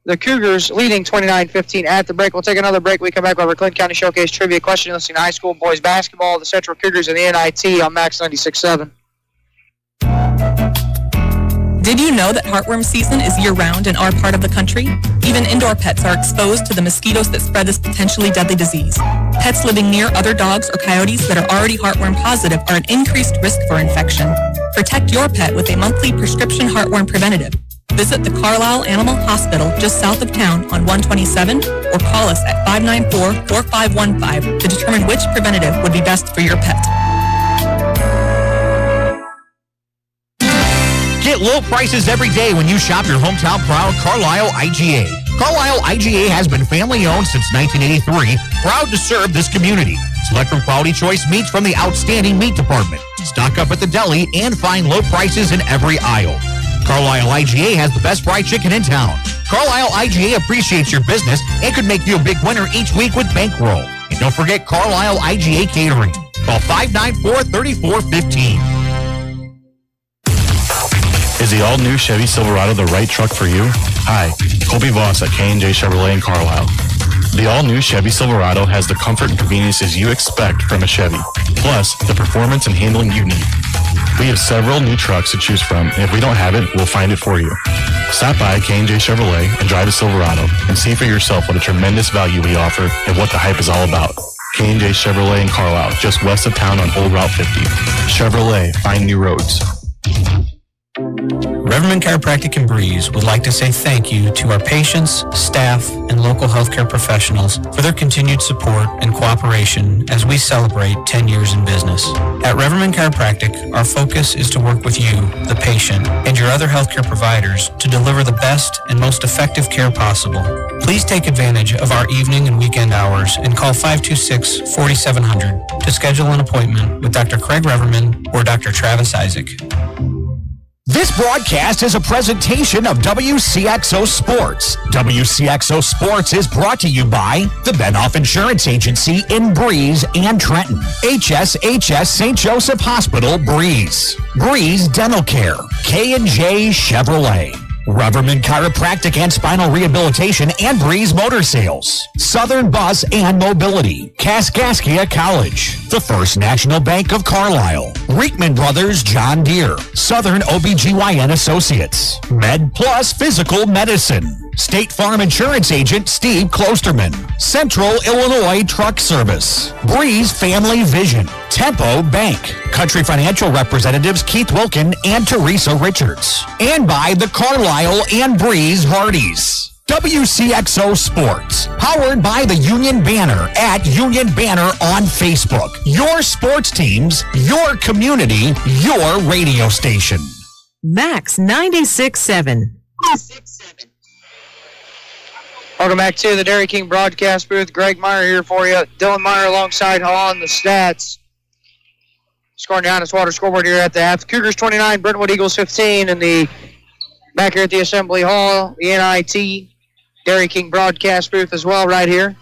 the Cougars leading 29-15 at the break. We'll take another break. We come back with our Clinton County Showcase Trivia question listening to high school boys basketball, the Central Cougars, and the NIT on Max 96.7. Did you know that heartworm season is year-round in our part of the country? Even indoor pets are exposed to the mosquitoes that spread this potentially deadly disease. Pets living near other dogs or coyotes that are already heartworm positive are at increased risk for infection. Protect your pet with a monthly prescription heartworm preventative. Visit the Carlisle Animal Hospital just south of town on 127 or call us at 594-4515 to determine which preventative would be best for your pet. Get Get low prices every day when you shop your hometown proud Carlisle IGA. Carlisle IGA has been family-owned since 1983, proud to serve this community. Select from quality choice meats from the outstanding meat department. Stock up at the deli and find low prices in every aisle. Carlisle IGA has the best fried chicken in town. Carlisle IGA appreciates your business and could make you a big winner each week with bankroll. And don't forget Carlisle IGA Catering. Call 594-3415. Is the all-new Chevy Silverado the right truck for you? Hi, Colby Voss at K&J Chevrolet in Carlisle. The all-new Chevy Silverado has the comfort and conveniences you expect from a Chevy, plus the performance and handling you need. We have several new trucks to choose from, and if we don't have it, we'll find it for you. Stop by K&J Chevrolet and drive a Silverado and see for yourself what a tremendous value we offer and what the hype is all about. K&J Chevrolet in Carlisle, just west of town on Old Route 50. Chevrolet, find new roads. Reverman Chiropractic in Breeze would like to say thank you to our patients, staff, and local healthcare professionals for their continued support and cooperation as we celebrate 10 years in business. At Reverman Chiropractic, our focus is to work with you, the patient, and your other healthcare providers to deliver the best and most effective care possible. Please take advantage of our evening and weekend hours and call 526-4700 to schedule an appointment with Dr. Craig Reverman or Dr. Travis Isaac. This broadcast is a presentation of Wcxo Sports. Wcxo Sports is brought to you by the Benoff Insurance Agency in Breeze and Trenton. HSHS St. Joseph Hospital, Breeze. Breeze Dental Care. K&J Chevrolet. Reverman Chiropractic and Spinal Rehabilitation and Breeze Motor Sales. Southern Bus and Mobility. Kaskaskia College. The First National Bank of Carlisle. Reekman Brothers John Deere. Southern OBGYN Associates. Med Plus Physical Medicine. State Farm Insurance Agent Steve Klosterman. Central Illinois Truck Service. Breeze Family Vision. Tempo Bank. Country Financial Representatives Keith Wilkin and Teresa Richards. And by the Carlisle and Breeze Hardys. WCXO Sports, powered by the Union Banner at Union Banner on Facebook. Your sports teams, your community, your radio station. Max 96.7. Welcome back to the Dairy King broadcast booth. Greg Meyer here for you. Dylan Meyer alongside on the stats. Scoring down his water scoreboard here at the half. Cougars 29, Brentwood Eagles 15. And back here at the Assembly Hall, the NIT Dairy King broadcast booth as well right here.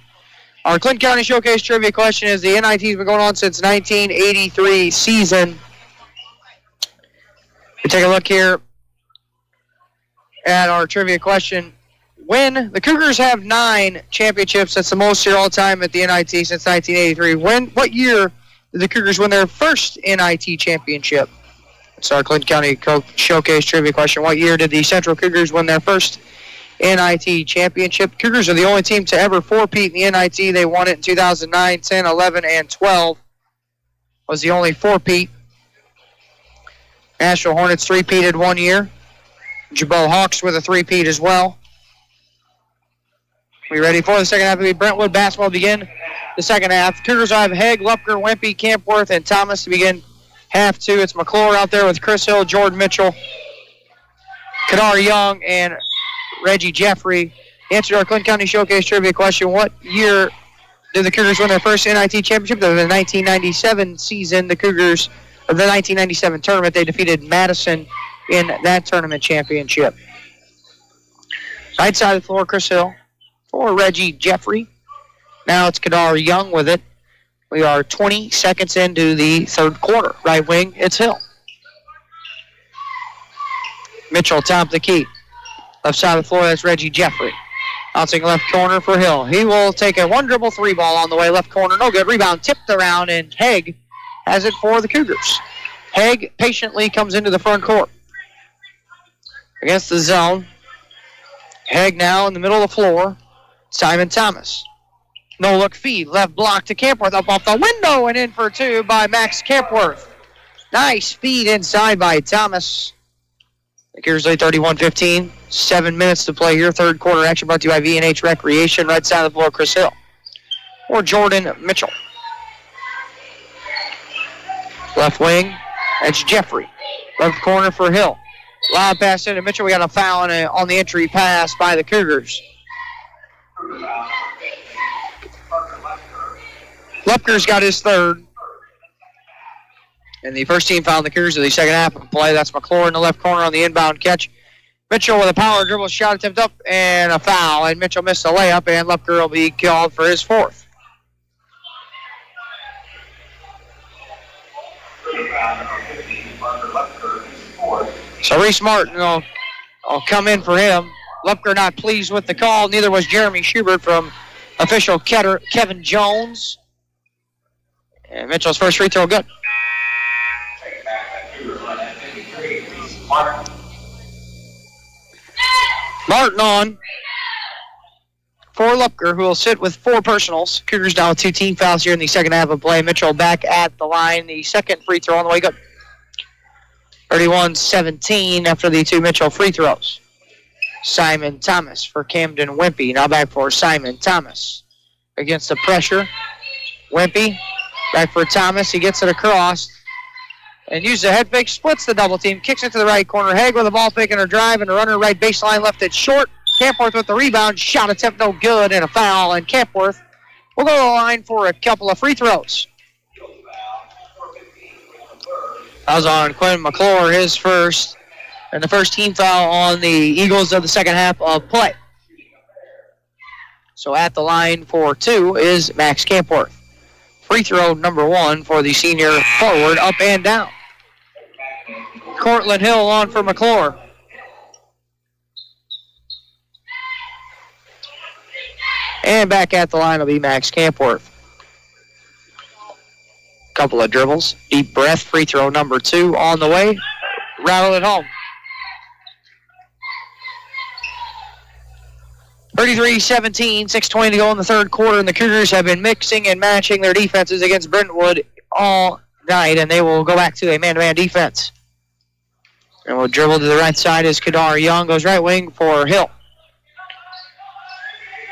Our Clinton County Showcase trivia question is, the NIT has been going on since 1983 season. We take a look here at our trivia question. When the Cougars have 9 championships, that's the most here all time at the NIT since 1983. What year did the Cougars win their first NIT championship? It's our Clinton County Showcase trivia question. What year did the Central Cougars win their first NIT championship? Cougars are the only team to ever four-peat in the NIT. They won it in 2009, 10, 11, and 12. Was the only four-peat. Nashville Hornets three-peated one year. Jabot Hawks with a three-peat as well. We ready for the second half of the Brentwood basketball begin the second half. Cougars have Haig, Lupker, Wimpy, Campworth, and Thomas to begin half two. It's McClure out there with Chris Hill, Jordan Mitchell, Kadar Young, and Reggie Jeffrey. Answer to our Clinton County Showcase trivia question. What year did the Cougars win their first NIT championship? The 1997 season, the Cougars, or the 1997 tournament, they defeated Madison in that tournament championship. Right side of the floor, Chris Hill. For Reggie Jeffrey. Now it's Kadar Young with it. We are 20 seconds into the third quarter. Right wing, it's Hill. Mitchell, top of the key. Left side of the floor, that's Reggie Jeffrey. Bouncing left corner for Hill. He will take a one-dribble three ball on the way. Left corner, no good. Rebound tipped around, and Haig has it for the Cougars. Haig patiently comes into the front court. Against the zone. Haig now in the middle of the floor. Simon Thomas. No-look feed. Left block to Campworth. Up off the window and in for two by Max Campworth. Nice feed inside by Thomas. The Cougars lead 31-15. 7 minutes to play here. Third quarter action brought to you by V&H Recreation. Right side of the floor, Chris Hill. Or Jordan Mitchell. Left wing, that's Jeffrey. Left corner for Hill. Lob pass into Mitchell. We got a foul on the entry pass by the Cougars. Lupker's got his third. And the first team foul on the Cougars of the second half of play. That's McClure in the left corner on the inbound catch. Mitchell with a power dribble shot attempt up and a foul. And Mitchell missed a layup, and Lupker will be called for his fourth. So Reese Martin will come in for him. Lupker not pleased with the call. Neither was Jeremy Schubert from official Kevin Jones. And Mitchell's first free throw good. Martin on for Lupker, who will sit with 4 personals. Cougars now with 2 team fouls here in the second half of play. Mitchell back at the line. The second free throw on the way good. 31-17 after the 2 Mitchell free throws. Simon Thomas for Camden Wimpy. Now back for Simon Thomas. Against the pressure. Wimpy back for Thomas. He gets it across. And uses a head fake, splits the double team, kicks it to the right corner. Haig with the ball fake and her drive, and a runner right baseline left it short. Campworth with the rebound, shot attempt no good, and a foul. And Campworth will go to the line for a couple of free throws. Fouls on Quinn McClure, his first, and the first team foul on the Eagles of the second half of play. So at the line for 2 is Max Campworth. Free throw number 1 for the senior forward, up and down. Cortland Hill on for McClure. And back at the line will be Max Campworth. Couple of dribbles, deep breath, free throw number 2 on the way. Rattle it home. 33-17, 6:20 to go in the third quarter, and the Cougars have been mixing and matching their defenses against Brentwood all night, and they will go back to a man-to-man defense. And we'll dribble to the right side as Kadar Young goes right wing for Hill.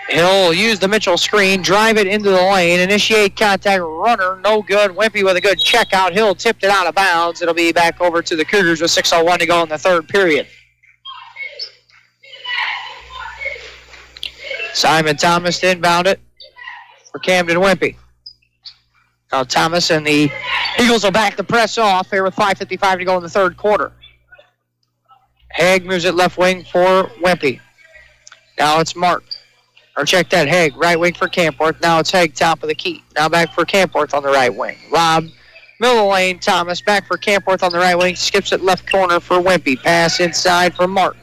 Hill will use the Mitchell screen, drive it into the lane, initiate contact, runner, no good. Wimpy with a good check out. Hill tipped it out of bounds. It'll be back over to the Cougars with 6:01 to go in the third period. Simon Thomas to inbound it for Camden Wimpy. Now Thomas and the Eagles will back the press off here with 5:55 to go in the third quarter. Haig moves it left wing for Wimpy. Now it's Mark. Or check that, Haig, right wing for Campworth. Now it's Haig, top of the key. Now back for Campworth on the right wing. Lob, middle of the lane, Thomas back for Campworth on the right wing. Skips it left corner for Wimpy. Pass inside for Martin.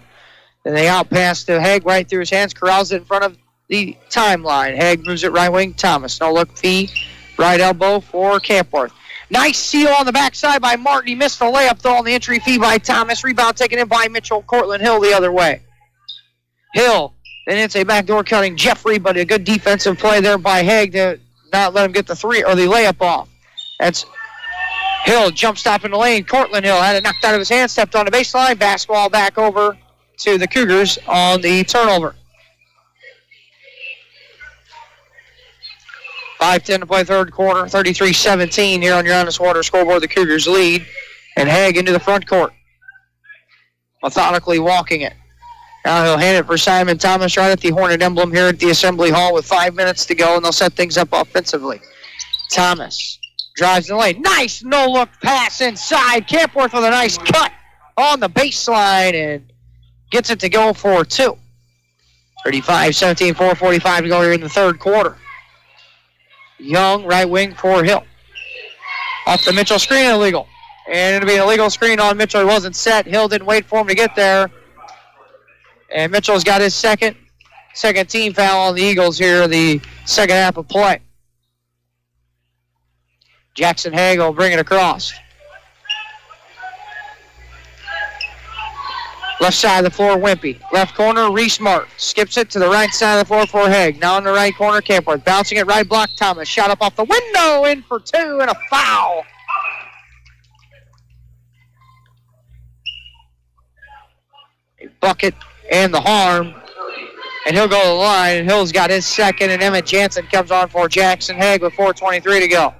Then they out pass to Haig right through his hands. Corrals it in front of the timeline. Haig moves it right wing. Thomas. No look, fee. Right elbow for Campworth. Nice seal on the backside by Martin. He missed the layup, though, on the entry fee by Thomas. Rebound taken in by Mitchell. Cortland Hill the other way. Hill. Then it's a backdoor cutting Jeffrey, but a good defensive play there by Haig to not let him get the three or the layup off. That's Hill, jump stop in the lane. Cortland Hill had it knocked out of his hand, stepped on the baseline. Basketball back over to the Cougars on the turnover. 5:10 to play third quarter. 33-17 here on your Honest Water scoreboard. The Cougars lead. And Haig into the front court. Methodically walking it. Now he'll hand it for Simon Thomas right at the Hornet emblem here at the Assembly Hall with 5 minutes to go, and they'll set things up offensively. Thomas drives in the lane. Nice no-look pass inside. Campworth with a nice cut on the baseline and gets it to go for 2. 35-17, 4:45 to go here in the third quarter. Young, right wing for Hill. Off the Mitchell screen, illegal. And it'll be an illegal screen on Mitchell. He wasn't set. Hill didn't wait for him to get there. And Mitchell's got his second team foul on the Eagles here in the second half of play. Jackson Haig will bring it across. Left side of the floor, Wimpy. Left corner, Reese Martin. Skips it to the right side of the floor for Haig. Now in the right corner, Campworth. Bouncing it right block, Thomas. Shot up off the window, in for 2, and a foul. A bucket and the harm. And he'll go to the line, and Hill's got his second, and Emmett Jansen comes on for Jackson Haig with 4:23 to go.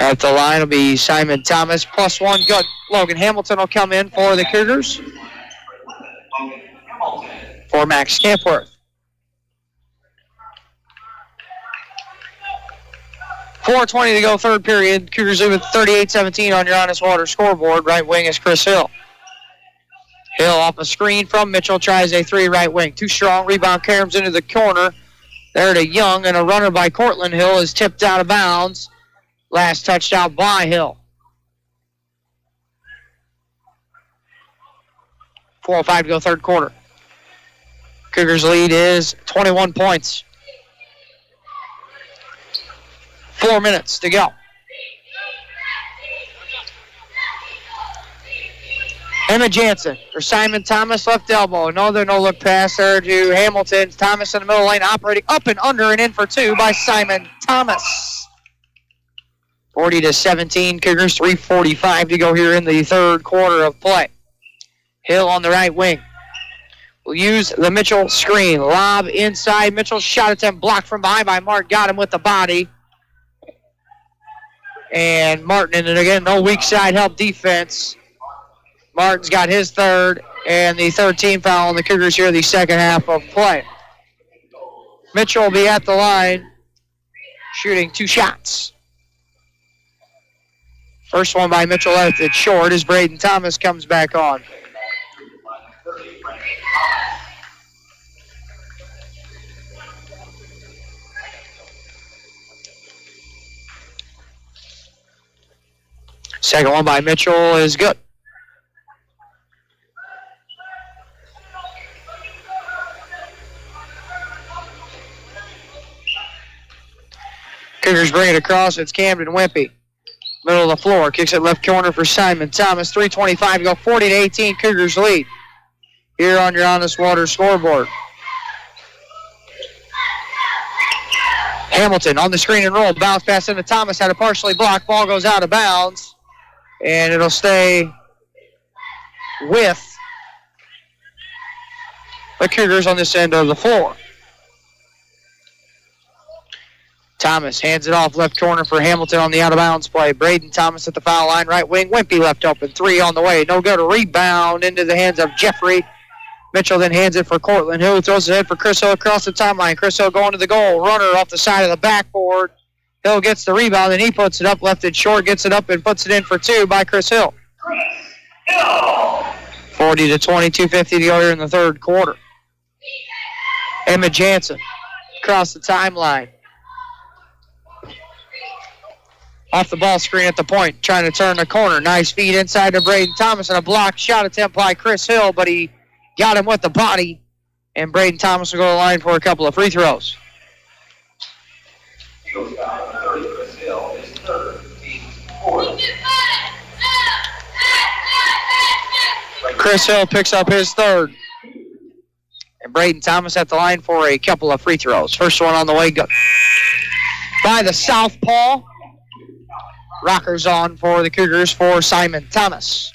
At the line will be Simon Thomas, +1 good. Logan Hamilton will come in for the Cougars. For Max Campworth. 4:20 to go, third period. Cougars lead with 38-17 on your Honest Water scoreboard. Right wing is Chris Hill. Hill off a screen from Mitchell, tries a three right wing. Too strong, rebound caroms into the corner. There to Young, and a runner by Cortland Hill is tipped out of bounds. Last touched out by Hill. 4:05 to go, third quarter. Cougars lead is 21 points. 4 minutes to go. Emma Jansen for Simon Thomas, left elbow. Another no-look pass there to Hamilton. Thomas in the middle lane, operating up and under and in for two by Simon Thomas. 40-17, Cougars, 3:45 to go here in the third quarter of play. Hill on the right wing. Will use the Mitchell screen. Lob inside. Mitchell's shot attempt blocked from behind by Martin. Got him with the body. And Martin, and again, no weak side help defense. Martin's got his third, and the third team foul on the Cougars here in the second half of play. Mitchell will be at the line, shooting 2 shots. First one by Mitchell left it short as Braden Thomas comes back on. Second one by Mitchell is good. Cougars bring it across. It's Camden Wimpy. Middle of the floor. Kicks it left corner for Simon Thomas. 3:25 to go. 40-18. Cougars lead. Here on your Honest Water scoreboard. Hamilton on the screen and roll. Bounce pass into Thomas. Had a partially blocked. Ball goes out of bounds. And it'll stay with the Cougars on this end of the floor. Thomas hands it off left corner for Hamilton on the out-of-bounds play. Braden Thomas at the foul line, right wing. Wimpy left open, 3 on the way. No good. A rebound into the hands of Jeffrey. Mitchell then hands it for Cortland Hill. Throws it in for Chris Hill across the timeline. Chris Hill going to the goal. Runner off the side of the backboard. Hill gets the rebound, and he puts it up, left it short, gets it up, and puts it in for 2 by Chris Hill. 40-20, 2:50 to go here in the third quarter. Emma Jansen across the timeline. Off the ball screen at the point, trying to turn the corner. Nice feed inside to Braden Thomas, and a blocked shot attempt by Chris Hill, but he got him with the body, and Braden Thomas will go to the line for a couple of free throws. Chris Hill picks up his third. And Braden Thomas at the line for a couple of free throws. First one on the way by the southpaw. Rockers on for the Cougars for Simon Thomas.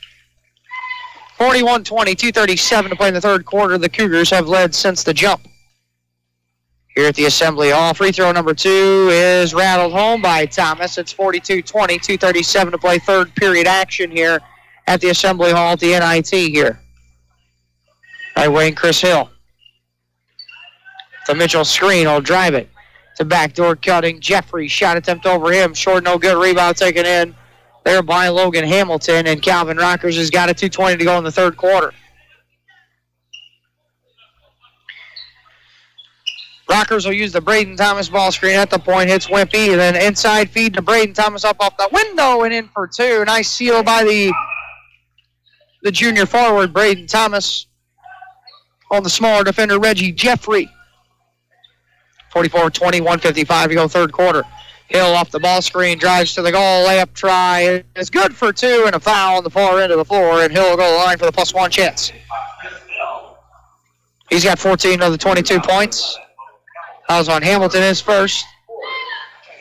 41-20, 2:37 to play in the third quarter. The Cougars have led since the jump. Here at the Assembly Hall, free throw number 2 is rattled home by Thomas. It's 42-20, 2:37 to play, third period action here at the Assembly Hall at the NIT here. Right wing, Chris Hill. The Mitchell screen will drive it. To backdoor cutting. Jeffrey, shot attempt over him. Short, no good. Rebound taken in there by Logan Hamilton. And Calvin Rockers has got it. 2:20 to go in the third quarter. Rockers will use the Braden Thomas ball screen at the point. Hits Wimpy. And then inside feed to Braden Thomas up off the window and in for 2. Nice seal by the junior forward, Braden Thomas. On the smaller defender, Reggie Jeffrey. 44-20, 1:55 to go third quarter. Hill off the ball screen, drives to the goal, layup try. It's good for 2 and a foul on the far end of the floor, and Hill will go to the line for the +1 chance. He's got 14 of the 22 points. Fouls on Hamilton his first.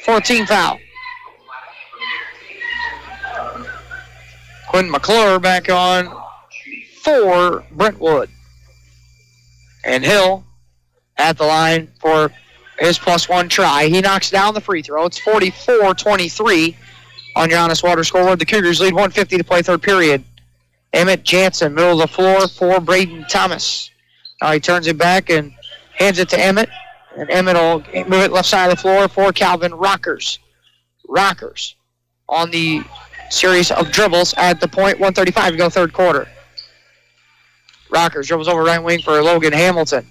14 foul. Quinn McClure back on for Brentwood. And Hill at the line for his +1 try. He knocks down the free throw. It's 44-23. On your Honest Water scoreboard, the Cougars lead 1:50 to play third period. Emmett Jansen, middle of the floor for Braden Thomas. Now he turns it back and hands it to Emmett. And Emmett will move it left side of the floor for Calvin Rockers. Rockers on the series of dribbles at the point, 1:35 to go third quarter. Rockers dribbles over right wing for Logan Hamilton.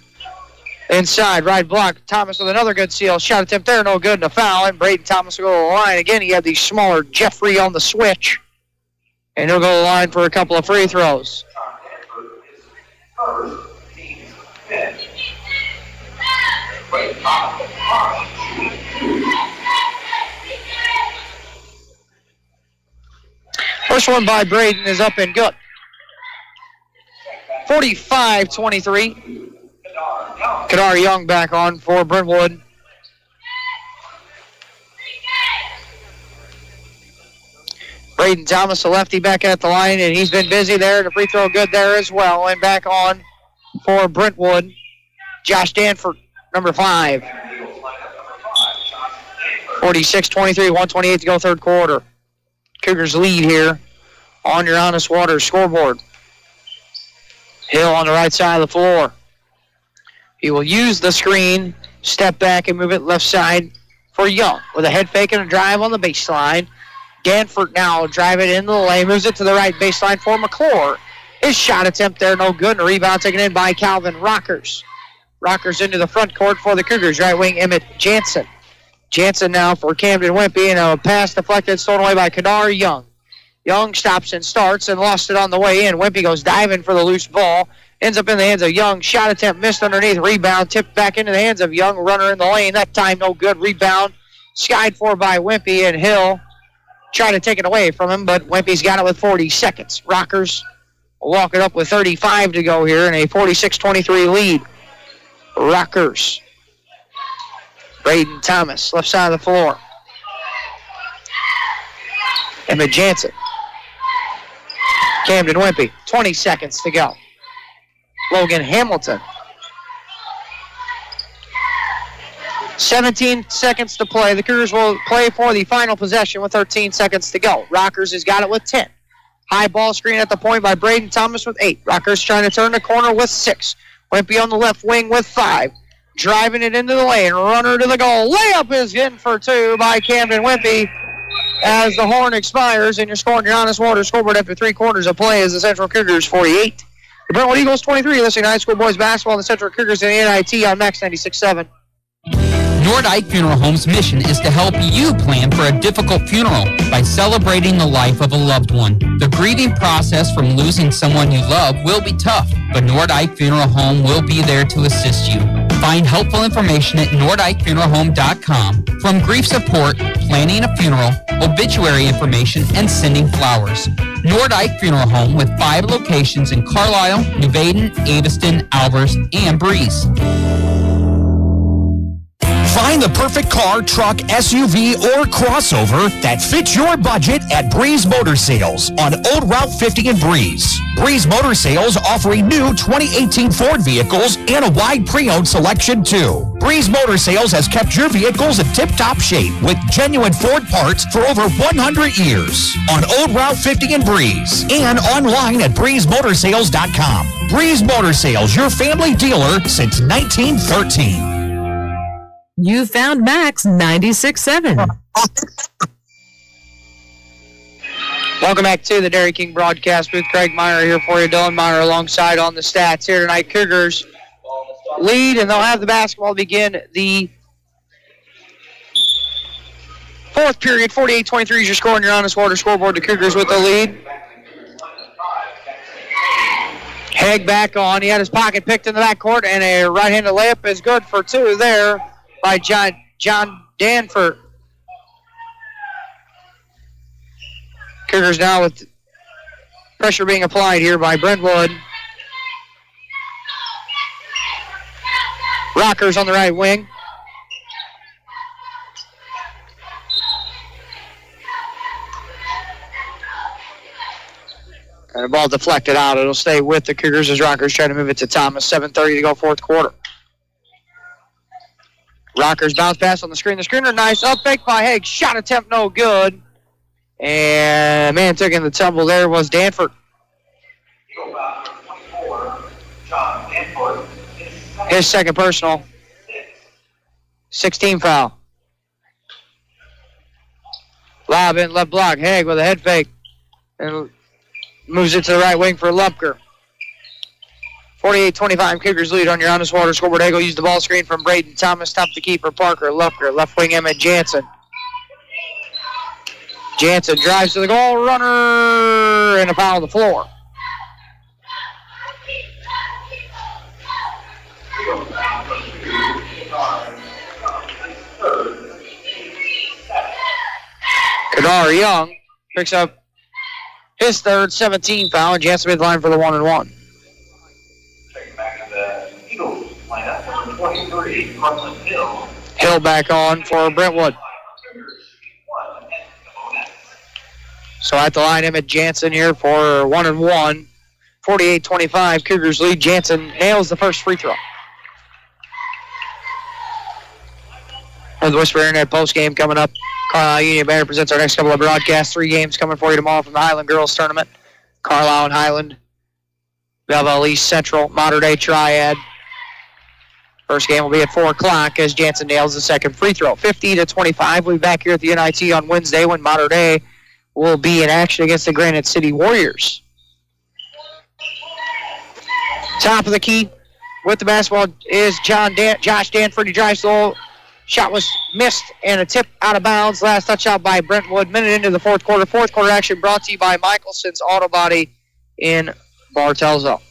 Inside, right block. Thomas with another good seal. Shot attempt there, no good, and a foul. And Braden Thomas will go to the line. Again, he had the smaller Jeffrey on the switch. And he'll go to the line for a couple of free throws. First one by Braden is up and good. 45-23. Kadar Young back on for Brentwood. Braden Thomas, a lefty, back at the line, and he's been busy there. The free throw good there as well. And back on for Brentwood, Josh Danford, number 5. 46-23, 1:28 to go third quarter. Cougars lead here on your Honest Water scoreboard. Hill on the right side of the floor. He will use the screen, step back, and move it left side for Young with a head fake and a drive on the baseline. Danford now drive it into the lane, moves it to the right baseline for McClure. His shot attempt there, no good, and a rebound taken in by Calvin Rockers. Rockers into the front court for the Cougars, right wing Emmett Jansen. Jansen now for Camden Wimpy, and a pass deflected, stolen away by Kadar Young. Young stops and starts and lost it on the way in. Wimpy goes diving for the loose ball. Ends up in the hands of Young. Shot attempt missed underneath. Rebound tipped back into the hands of Young. Runner in the lane. That time no good. Rebound skied for by Wimpy, and Hill tried to take it away from him, but Wimpy's got it with 40 seconds. Rockers will walk it up with 35 to go here in a 46-23 lead. Rockers. Braden Thomas, left side of the floor. Emmett Jansen. Camden Wimpy, 20 seconds to go. Logan Hamilton. 17 seconds to play. The Cougars will play for the final possession with 13 seconds to go. Rockers has got it with 10. High ball screen at the point by Braden Thomas with 8. Rockers trying to turn the corner with 6. Wimpy on the left wing with 5. Driving it into the lane. Runner to the goal. Layup is in for 2 by Camden Wimpy as the horn expires, and you're scoring your Honest Water scoreboard after 3 quarters of play as the Central Cougars 48. The Brentwood Eagles 23. Listening to high school boys basketball, the Central Cougars and the NIT on Max 96.7. Nordike Funeral Home's mission is to help you plan for a difficult funeral by celebrating the life of a loved one. The grieving process from losing someone you love will be tough, but Nordike Funeral Home will be there to assist you. Find helpful information at NordikeFuneralHome.com. From grief support, planning a funeral, obituary information, and sending flowers. Nordike Funeral Home with 5 locations in Carlisle, New Baden, Aveston, Albers, and Breeze. Find the perfect car, truck, SUV, or crossover that fits your budget at Breeze Motor Sales on Old Route 50 in Breeze. Breeze Motor Sales offering new 2018 Ford vehicles and a wide pre-owned selection too. Breeze Motor Sales has kept your vehicles in tip-top shape with genuine Ford parts for over 100 years on Old Route 50 in Breeze and online at breezemotorsales.com. Breeze Motor Sales, your family dealer since 1913. You found Max 96.7. Welcome back to the Dairy King broadcast booth. Craig Meyer here for you. Dylan Meyer alongside on the stats here tonight. Cougars lead, and they'll have the basketball begin the fourth period. 48-23 is your score on your Honest Water scoreboard. The Cougars with the lead. Haig back on. He had his pocket picked in the backcourt, and a right-handed layup is good for 2 there by John Danford. Cougars now with pressure being applied here by Brentwood. Rockers on the right wing. And the ball deflected out. It'll stay with the Cougars as Rockers try to move it to Thomas. 7:30 to go fourth quarter. Rockers bounce pass on the screen. The screener, nice up fake by Haig. Shot attempt no good. And man taking the tumble there was Danford. His second personal. 16 foul. Lob in left block. Haig with a head fake. And moves it to the right wing for Lupker. 48-25, Cougars lead on your honest water scoreboard. Haig will use the ball screen from Braden Thomas. Top the keeper, Parker. Lupker. Left wing, Emmett Jansen. Jansen drives to the goal. Runner. And a foul on the floor. Kadar Young picks up his third, 17 foul, and Jansen midline for the 1-and-1. Hill back on for Brentwood. So at the line, Emmett Jansen here for 1-and-1. 48-25, Cougars lead. Jansen nails the first free throw. And the Whisper Internet post game coming up. Carlisle Union Banner presents our next couple of broadcasts. 3 games coming for you tomorrow from the Highland Girls Tournament. Carlisle and Highland. Belleville East Central, Mater Dei Triad. First game will be at 4 o'clock as Jansen nails the second free throw. 50-25. We'll be back here at the NIT on Wednesday when Mater Dei will be in action against the Granite City Warriors. Top of the key with the basketball is Josh Danford. He drives low. Shot was missed and a tip out of bounds. Last touch out by Brentwood. Minute into the fourth quarter. Fourth quarter action brought to you by Michelson's Auto Body in Bartelzo.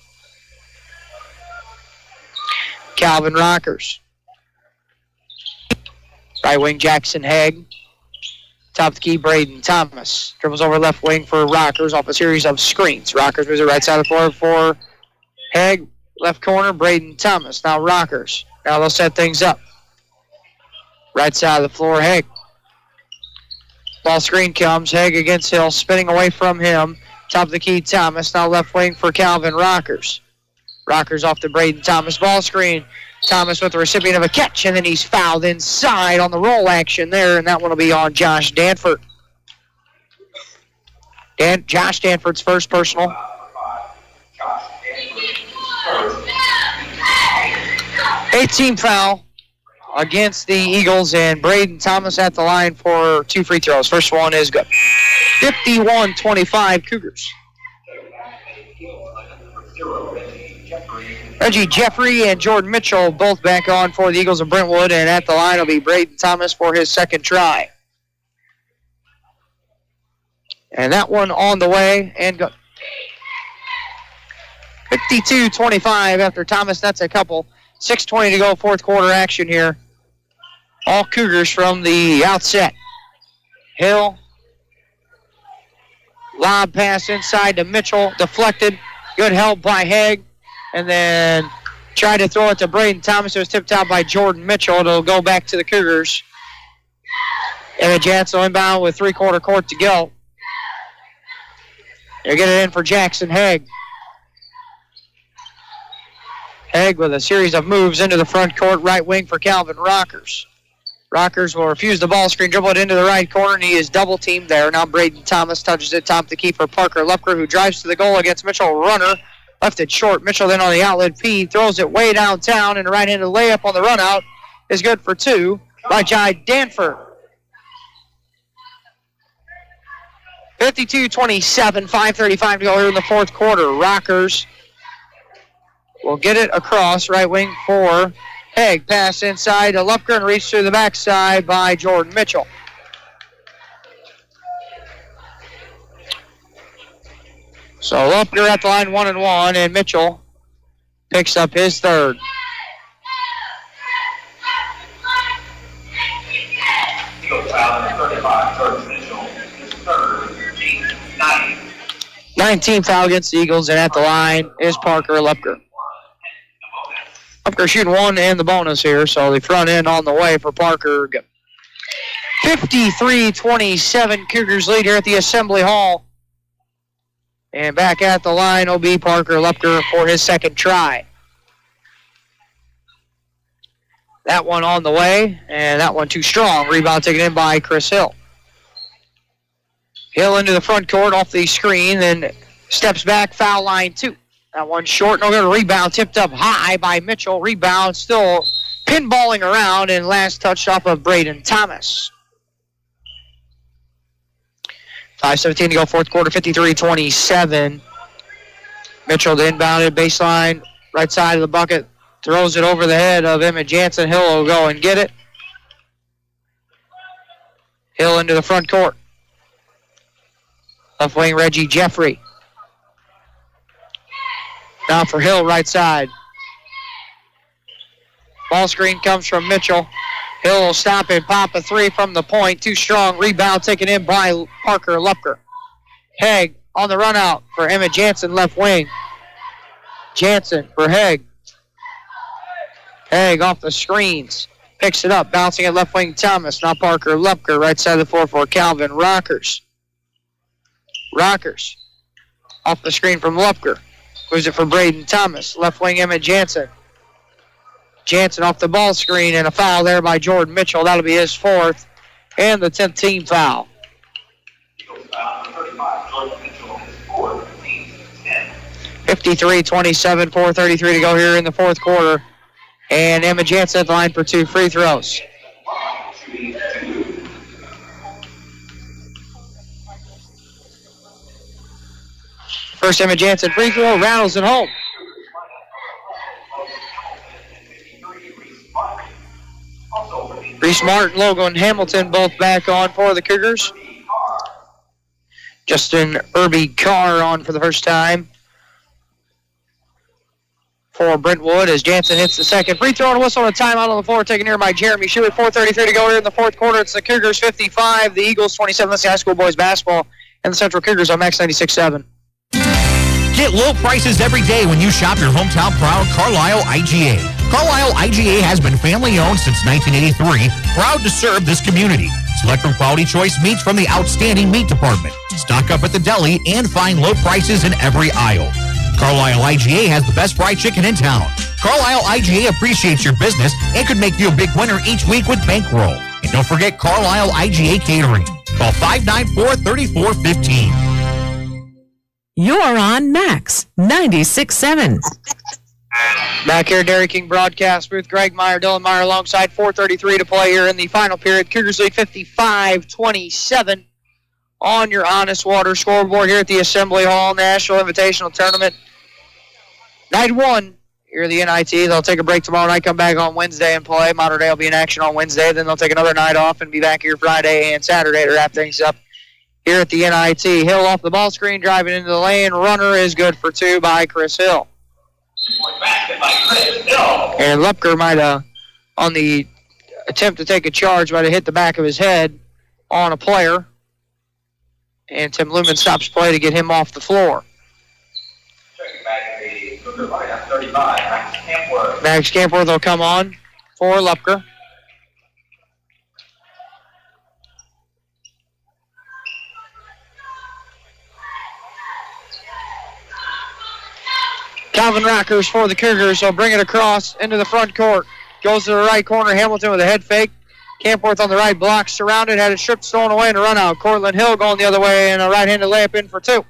Calvin Rockers. Right wing Jackson Haig. Top of the key Braden Thomas. Dribbles over left wing for Rockers off a series of screens. Rockers moves it right side of the floor for Haig. Left corner Braden Thomas. Now Rockers. Now they'll set things up. Right side of the floor, Haig. Ball screen comes. Haig against Hill, spinning away from him. Top of the key, Thomas. Now left wing for Calvin Rockers. Rockers off the Braden Thomas ball screen. Thomas with the recipient of a catch, and then he's fouled inside on the roll action there, and that one will be on Josh Danford. Josh Danford's first personal. 18 foul against the Eagles, and Braden Thomas at the line for 2 free throws. First one is good. 51-25 Cougars. Reggie Jeffrey and Jordan Mitchell both back on for the Eagles of Brentwood, and at the line will be Braden Thomas for his second try. And that one on the way and good. 52-25 after Thomas nets a couple. 6:20 to go, fourth quarter action here. All Cougars from the outset. Hill. Lob pass inside to Mitchell. Deflected. Good help by Haig. And then tried to throw it to Braden Thomas. It was tipped out by Jordan Mitchell. It'll go back to the Cougars. Emmett Jansen inbound with 3/4 court to go. They're getting it in for Jackson Haig. Haig with a series of moves into the front court, right wing for Calvin Rockers. Rockers will refuse the ball screen, dribble it into the right corner, and he is double-teamed there. Now Braden Thomas touches it, top the key for Parker Lupker, who drives to the goal against Mitchell. Runner, left it short. Mitchell then on the outlet P, throws it way downtown, and a right-handed layup on the run-out is good for 2 by Jai Danford. 52-27, 5:35 to go here in the fourth quarter. Rockers will get it across, right wing for Haig. Pass inside to Lupker and reach through the backside by Jordan Mitchell. So Lupker at the line 1-and-1, and Mitchell picks up his third. Mitchell, his third, 19 foul against the Eagles, and at the line is Parker Lupker. Lupker shooting 1 and the bonus here, so the front end on the way for Parker. 53-27, Cougars lead here at the Assembly Hall. And back at the line will be Parker Lupker for his second try. That one on the way, and that one too strong. Rebound taken in by Chris Hill. Hill into the front court off the screen, then steps back, foul line 2. That one short, no good. Rebound tipped up high by Mitchell. Rebound still pinballing around, and last touched off of Braden Thomas. 5:17 to go, fourth quarter, 53-27. Mitchell to inbounded, baseline, right side of the bucket. Throws it over the head of Emmett Jansen. Hill will go and get it. Hill into the front court. Left wing, Reggie Jeffrey. Now for Hill, right side. Ball screen comes from Mitchell. Hill will stop and pop a 3 from the point. Too strong. Rebound taken in by Parker Lupker. Haig on the run out for Emmett Jansen, left wing. Jansen for Haig. Haig off the screens. Picks it up, bouncing at left wing Thomas. Now Parker Lupker, right side of the floor for Calvin Rockers. Rockers off the screen from Lupker. Moves it for Braden Thomas. Left wing Emmett Jansen. Jansen off the ball screen, and a foul there by Jordan Mitchell. That'll be his 4th and the 10th team foul. 53-27, 4:33 to go here in the fourth quarter. And Emmett Jansen at the line for 2 free throws. First Emmett Jansen free throw, rattles it home. Reese Martin, Logan Hamilton both back on for the Cougars. Justin Irby Carr on for the first time for Brentwood as Jansen hits the second free throw and a whistle and a timeout on the floor taken here by Jeremy Shuey. 4:33 to go here in the fourth quarter. It's the Cougars 55, the Eagles 27. That's the high school boys basketball and the Central Cougars on Max 96.7. Get low prices every day when you shop your hometown proud Carlisle IGA. Carlisle IGA has been family-owned since 1983, proud to serve this community. Select from quality choice meats from the outstanding meat department. Stock up at the deli and find low prices in every aisle. Carlisle IGA has the best fried chicken in town. Carlisle IGA appreciates your business and could make you a big winner each week with bankroll. And don't forget Carlisle IGA Catering. Call 594-3415. You're on Max 96.7. Back here, Dairy King broadcast booth. Greg Meyer, Dylan Meyer alongside. 4:33 to play here in the final period. Cougars lead 55-27 on your Honest Water scoreboard here at the Assembly Hall National Invitational Tournament. Night 1 here at the NIT. They'll take a break tomorrow night, come back on Wednesday and play. Mater Dei will be in action on Wednesday. Then they'll take another night off and be back here Friday and Saturday to wrap things up here at the NIT. Hill off the ball screen, driving into the lane. Runner is good for 2 by Chris Hill. And Lupker might have, on the attempt to take a charge, might have hit the back of his head on a player. And Tim Lumen stops play to get him off the floor. Max Campworth will come on for Lupker. Calvin Rockers for the Cougars. He'll bring it across into the front court. Goes to the right corner. Hamilton with a head fake. Campworth on the right block. Surrounded. Had it stripped, stolen away, and a run out. Cortland Hill going the other way and a right-handed layup in for 2.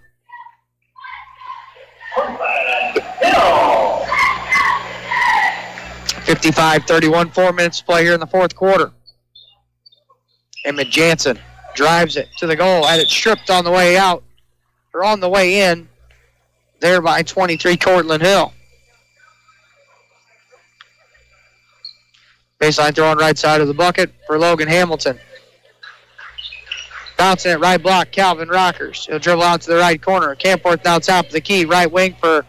55-31, 4 minutes to play here in the fourth quarter. Emmett Jansen drives it to the goal. Had it stripped on the way out, or on the way in. There by 23, Cortland Hill. Baseline throw on right side of the bucket for Logan Hamilton. Bouncing it right block, Calvin Rockers. He'll dribble out to the right corner. Campworth now top of the key, right wing for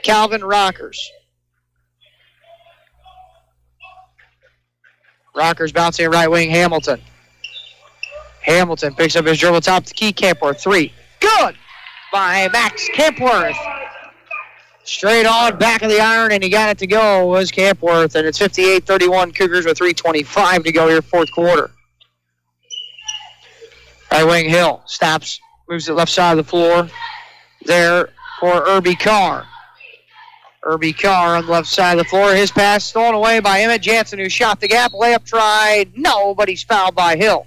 Calvin Rockers. Rockers bouncing right wing, Hamilton. Hamilton picks up his dribble top of the key, Campworth 3. Good! By Max Campworth. Straight on, back of the iron, and he got it to go, was Campworth. And it's 58-31, Cougars with 3:25 to go here, fourth quarter. Right wing Hill stops, moves it left side of the floor. There for Irby Carr. Irby Carr on the left side of the floor. His pass stolen away by Emmett Jansen, who shot the gap. Layup tried, no, but he's fouled by Hill.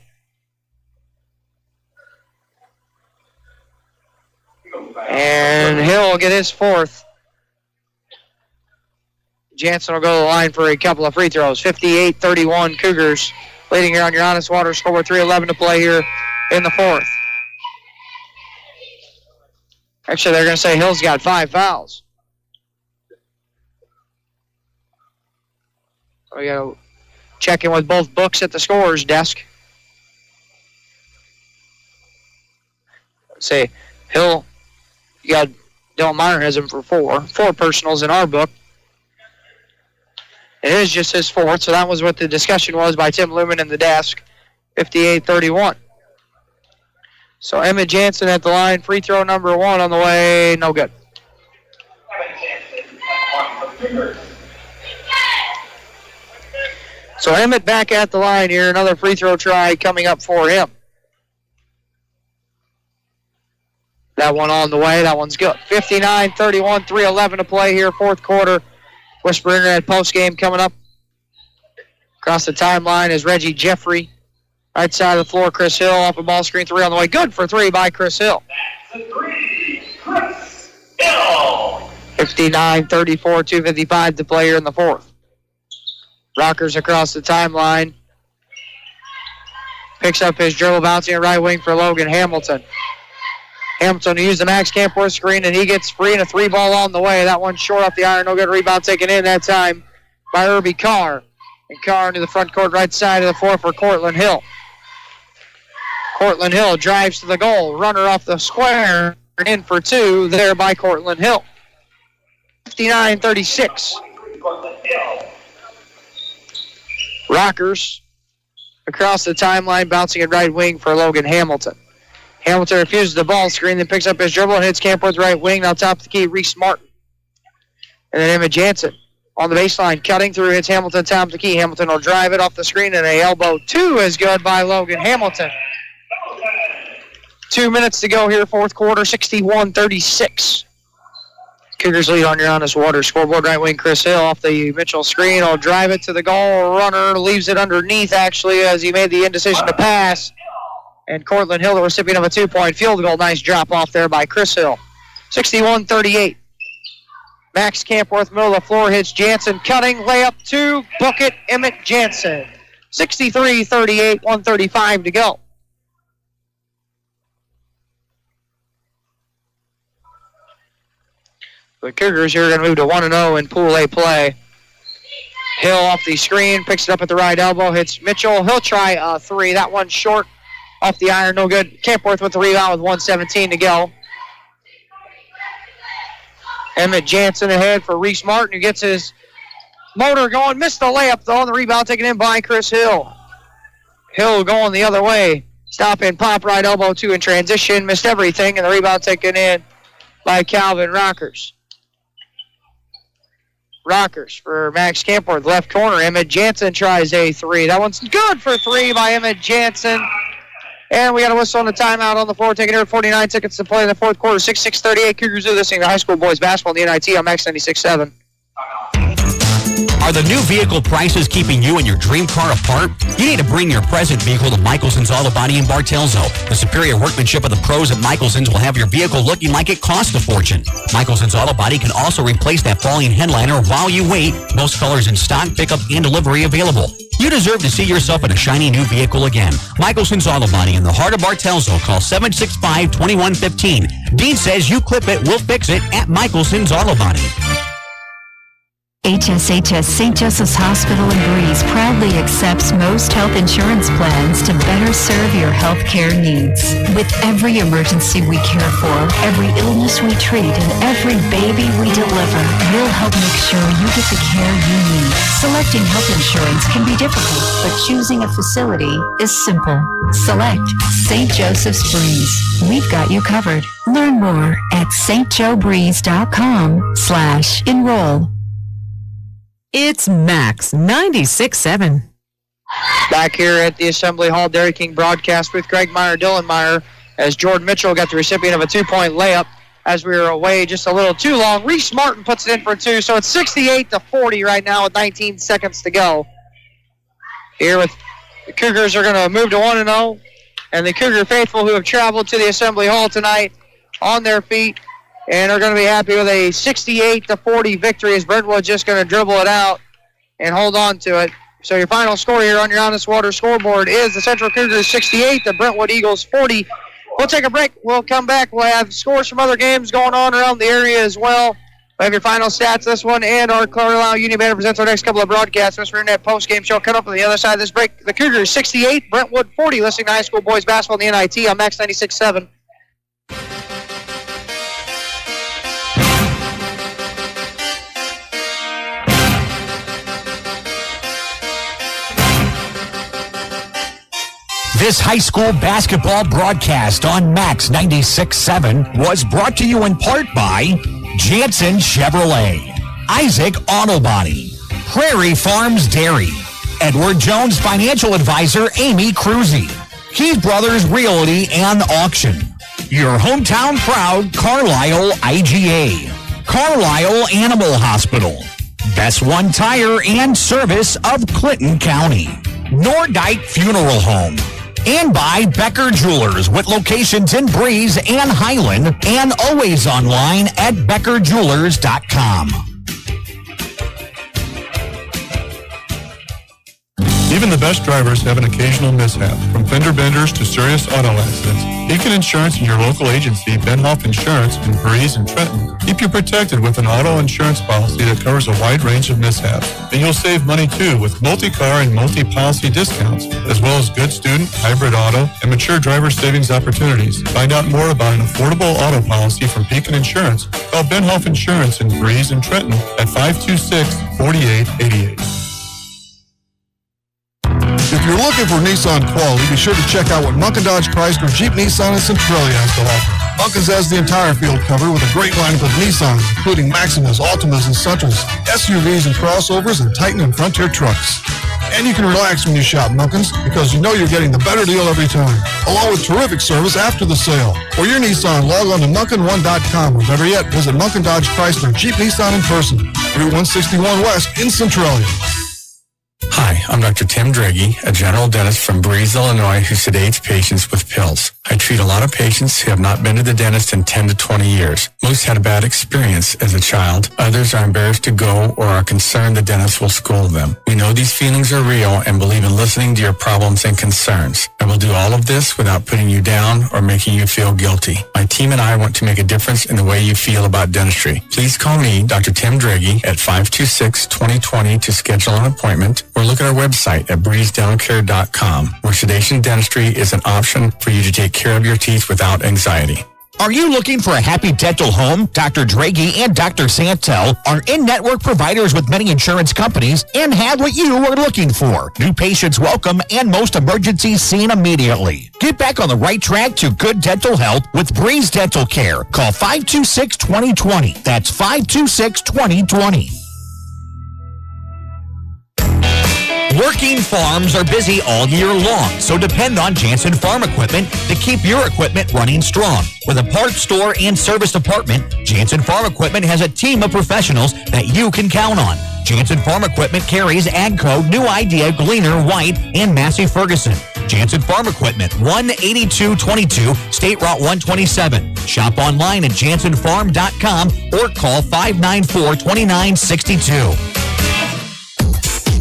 And Hill will get his fourth. Jansen will go to the line for a couple of free throws. 58-31 Cougars leading here on your Honest Water scoreboard. 3:11 to play here in the fourth. Actually, they're going to say Hill's got 5 fouls. We got to check in with both books at the scorer's desk. Say Hill, you got Dylan Meyer has him for 4 personals in our book. It is just his fourth, so that was what the discussion was by Tim Lumen in the desk. 58-31. So Emmett Jansen at the line, free throw number 1 on the way, no good. So Emmett back at the line here, another free throw try coming up for him. That one on the way, that one's good. 59-31, 3:11 to play here, fourth quarter. Whisper Internet postgame coming up. Across the timeline is Reggie Jeffrey. Right side of the floor, Chris Hill off a ball screen, 3 on the way. Good for 3 by Chris Hill. 59-34, 2:55 to play here in the fourth. Rockers across the timeline. Picks up his dribble, bouncing at right wing for Logan Hamilton. Hamilton to use the Max Campworth screen, and he gets free and a 3 ball on the way. That one short off the iron. No good rebound taken in that time by Irby Carr. And Carr into the front court right side of the floor for Cortland Hill. Cortland Hill drives to the goal. Runner off the square. In for 2 there by Cortland Hill. 59-36. Rockers across the timeline, bouncing at right wing for Logan Hamilton. Hamilton refuses the ball screen, then picks up his dribble and hits Campworth right wing. Now top of the key, Reese Martin. And then Emmett Jansen on the baseline, cutting through, hits Hamilton top of the key. Hamilton will drive it off the screen, and a elbow 2 is good by Logan Hamilton. 2 minutes to go here, fourth quarter, 61-36. Cougars lead on your Honest Water scoreboard. Right wing, Chris Hill off the Mitchell screen. Will drive it to the goal. Runner leaves it underneath, actually, as he made the indecision to pass. And Cortland Hill, the recipient of a 2-point field goal. Nice drop off there by Chris Hill. 61-38. Max Campworth, middle of the floor, hits Jansen. Cutting, layup 2. Book it, Emmett Jansen. 63-38, 1:35 to go. The Cougars here are going to move to 1-0 in Pool A play. Hill off the screen, picks it up at the right elbow, hits Mitchell. He'll try a 3. That one short off the iron, no good. Campworth with the rebound with 1:17 to go. Emmett Jansen ahead for Reese Martin, who gets his motor going. Missed the layup, though, and the rebound taken in by Chris Hill. Hill going the other way. Stop and pop, right elbow 2 in transition. Missed everything, and the rebound taken in by Calvin Rockers. Rockers for Max Campworth, left corner. Emmett Jansen tries a 3. That one's good for 3 by Emmett Jansen. And we got a whistle and a timeout on the floor. Taking here at 49 seconds to play in the fourth quarter. 6-6-38. Cougars do this thing. The high school boys basketball in the NIT on Max 96.7. Are the new vehicle prices keeping you and your dream car apart? You need to bring your present vehicle to Michelson's Auto Body in Bartelzo. The superior workmanship of the pros at Michelson's will have your vehicle looking like it cost a fortune. Michelson's Auto Body can also replace that falling headliner while you wait. Most colors in stock, pickup, and delivery available. You deserve to see yourself in a shiny new vehicle again. Michelson's Auto Body in the heart of Bartelzo. Call 765-2115. Dean says you clip it, we'll fix it at Michelson's Auto Body. HSHS St. Joseph's Hospital in Breeze proudly accepts most health insurance plans to better serve your health care needs. With every emergency we care for, every illness we treat, and every baby we deliver, we'll help make sure you get the care you need. Selecting health insurance can be difficult, but choosing a facility is simple. Select St. Joseph's Breeze. We've got you covered. Learn more at stjoebreeze.com/enroll. It's Max 96.7. Back here at the Assembly Hall, Dairy King broadcast with Greg Meyer, Dylan Meyer, as Jordan Mitchell got the recipient of a 2-point layup as we were away just a little too long. Reese Martin puts it in for 2, so it's 68-40 right now with 19 seconds to go. Here with the Cougars are going to move to 1-0, and the Cougar faithful who have traveled to the Assembly Hall tonight on their feet and are going to be happy with a 68-40 victory as Brentwood just going to dribble it out and hold on to it. So your final score here on your Honest Water scoreboard is the Central Cougars 68, the Brentwood Eagles 40. We'll take a break. We'll come back. We'll have scores from other games going on around the area as well. We'll have your final stats, this one, and our Carlisle Union Banner presents our next couple of broadcasts. Mr. Internet post-game show coming up on the other side of this break. The Cougars 68, Brentwood 40, listening to high school boys basketball in the NIT on Max 96.7. This high school basketball broadcast on Max 96.7 was brought to you in part by Jansen Chevrolet, Isaac Auto Body, Prairie Farms Dairy, Edward Jones Financial Advisor Amy Cruzy, Keith Brothers Realty and Auction, your hometown proud Carlisle IGA, Carlisle Animal Hospital, Best One Tire and Service of Clinton County, Nordike Funeral Home, and by Becker Jewelers with locations in Breeze and Highland and always online at beckerjewelers.com. Even the best drivers have an occasional mishap, from fender benders to serious auto accidents. Beacon Insurance and your local agency, Benhoff Insurance in Breeze and Trenton, keep you protected with an auto insurance policy that covers a wide range of mishaps. And you'll save money too with multi-car and multi-policy discounts, as well as good student, hybrid auto, and mature driver savings opportunities. Find out more about an affordable auto policy from Beacon Insurance. Call Benhoff Insurance in Breeze and Trenton at 526-4888. If you're looking for Nissan quality, be sure to check out what Munkin Dodge Chrysler Jeep Nissan and Centralia has to offer. Munkin's has the entire field covered with a great lineup of Nissans, including Maximas, Altimas, and Sentras, SUVs and crossovers, and Titan and Frontier trucks. And you can relax when you shop Munkin's because you know you're getting the better deal every time, along with terrific service after the sale. For your Nissan, log on to Munkin1.com, or better yet, visit Munkin Dodge Chrysler Jeep Nissan in person, Route 161 West in Centralia. Hi, I'm Dr. Tim Draghi, a general dentist from Breeze, Illinois, who sedates patients with pills. I treat a lot of patients who have not been to the dentist in 10 to 20 years. Most had a bad experience as a child. Others are embarrassed to go or are concerned the dentist will scold them. We know these feelings are real and believe in listening to your problems and concerns. I will do all of this without putting you down or making you feel guilty. My team and I want to make a difference in the way you feel about dentistry. Please call me, Dr. Tim Draghi, at 526-2020 to schedule an appointment, or look at our website at breezedentalcare.com, where sedation dentistry is an option for you to take care of your teeth without anxiety. Are you looking for a happy dental home? Dr. Draghi and Dr. Santel are in-network providers with many insurance companies and have what you are looking for. New patients welcome and most emergencies seen immediately. Get back on the right track to good dental health with Breeze Dental Care. Call 526-2020. That's 526-2020. Working farms are busy all year long, so depend on Jansen Farm Equipment to keep your equipment running strong. With a parts store and service department, Jansen Farm Equipment has a team of professionals that you can count on. Jansen Farm Equipment carries AGCO, New Idea, Gleaner, White, and Massey Ferguson. Jansen Farm Equipment, 18222 State Route 127. Shop online at jansenfarm.com or call 594-2962.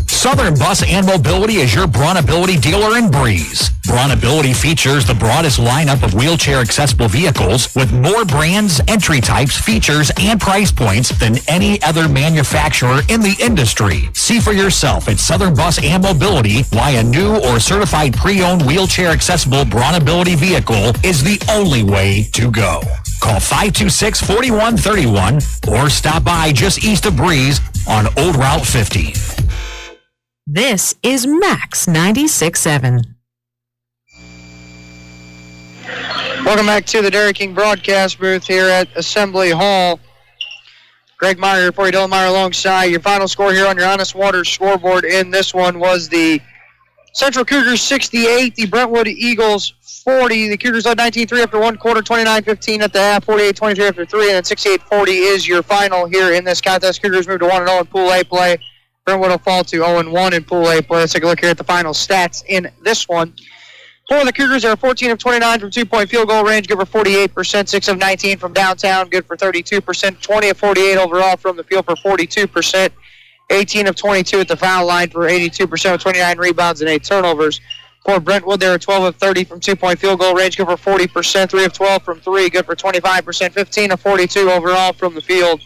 Southern Bus and Mobility is your Brawnability dealer in Breeze. Brawnability features the broadest lineup of wheelchair-accessible vehicles with more brands, entry types, features, and price points than any other manufacturer in the industry. See for yourself at Southern Bus and Mobility why a new or certified pre-owned wheelchair-accessible Brawnability vehicle is the only way to go. Call 526-4131 or stop by just east of Breeze on Old Route 50. This is Max 96.7. Welcome back to the Dairy King broadcast booth here at Assembly Hall. Greg Meyer here for you, Dylan Meyer alongside. Your final score here on your Honest Water scoreboard in this one was the Central Cougars 68, the Brentwood Eagles 40. The Cougars led 19-3 after one quarter, 29-15 at the half, 48-23 after three, and then 68-40 is your final here in this contest. Cougars move to 1-0 in Pool A play. Brentwood will fall to 0-1 in Pool A play. Let's take a look here at the final stats in this one. For the Cougars, they're 14 of 29 from two-point field goal range, good for 48%, 6 of 19 from downtown, good for 32%, 20 of 48 overall from the field for 42%, 18 of 22 at the foul line for 82% with 29 rebounds and 8 turnovers. For Brentwood, they were 12 of 30 from two-point field goal range, good for 40%, 3 of 12 from 3, good for 25%, 15 of 42 overall from the field.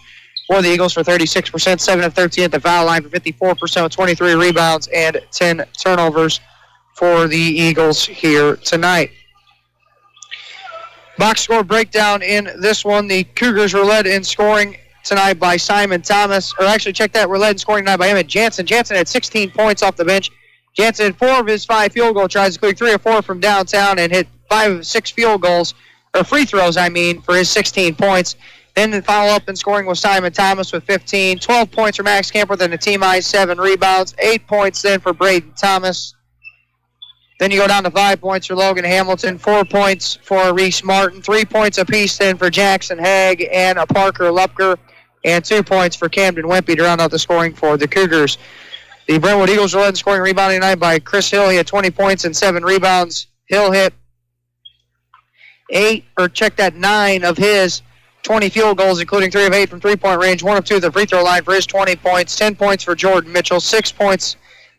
For the Eagles for 36%, 7 of 13 at the foul line for 54% with 23 rebounds and 10 turnovers for the Eagles here tonight. Box score breakdown in this one. The Cougars were led in scoring tonight by Simon Thomas. Or actually, check that. We're led in scoring tonight by Emmett Jansen. Jansen had 16 points off the bench. Jansen had 4 of his 5 field goal tries, including 3 or 4 from downtown, and hit 5 of 6 field goals, or free throws, for his 16 points. Then the follow-up in scoring was Simon Thomas with 15. 12 points for Max Camper, then a team-high 7 rebounds. 8 points then for Braden Thomas. Then you go down to 5 points for Logan Hamilton, 4 points for Reese Martin, 3 points apiece then for Jackson Haig and a Parker Lupker, and 2 points for Camden Wimpy to round out the scoring for the Cougars. The Brentwood Eagles were led in scoring and rebounding tonight by Chris Hill. He had 20 points and 7 rebounds. Hill hit 9 of his 20 field goals, including 3 of 8 from three-point range, 1 of 2 at the free throw line for his 20 points, 10 points for Jordan Mitchell, 6 points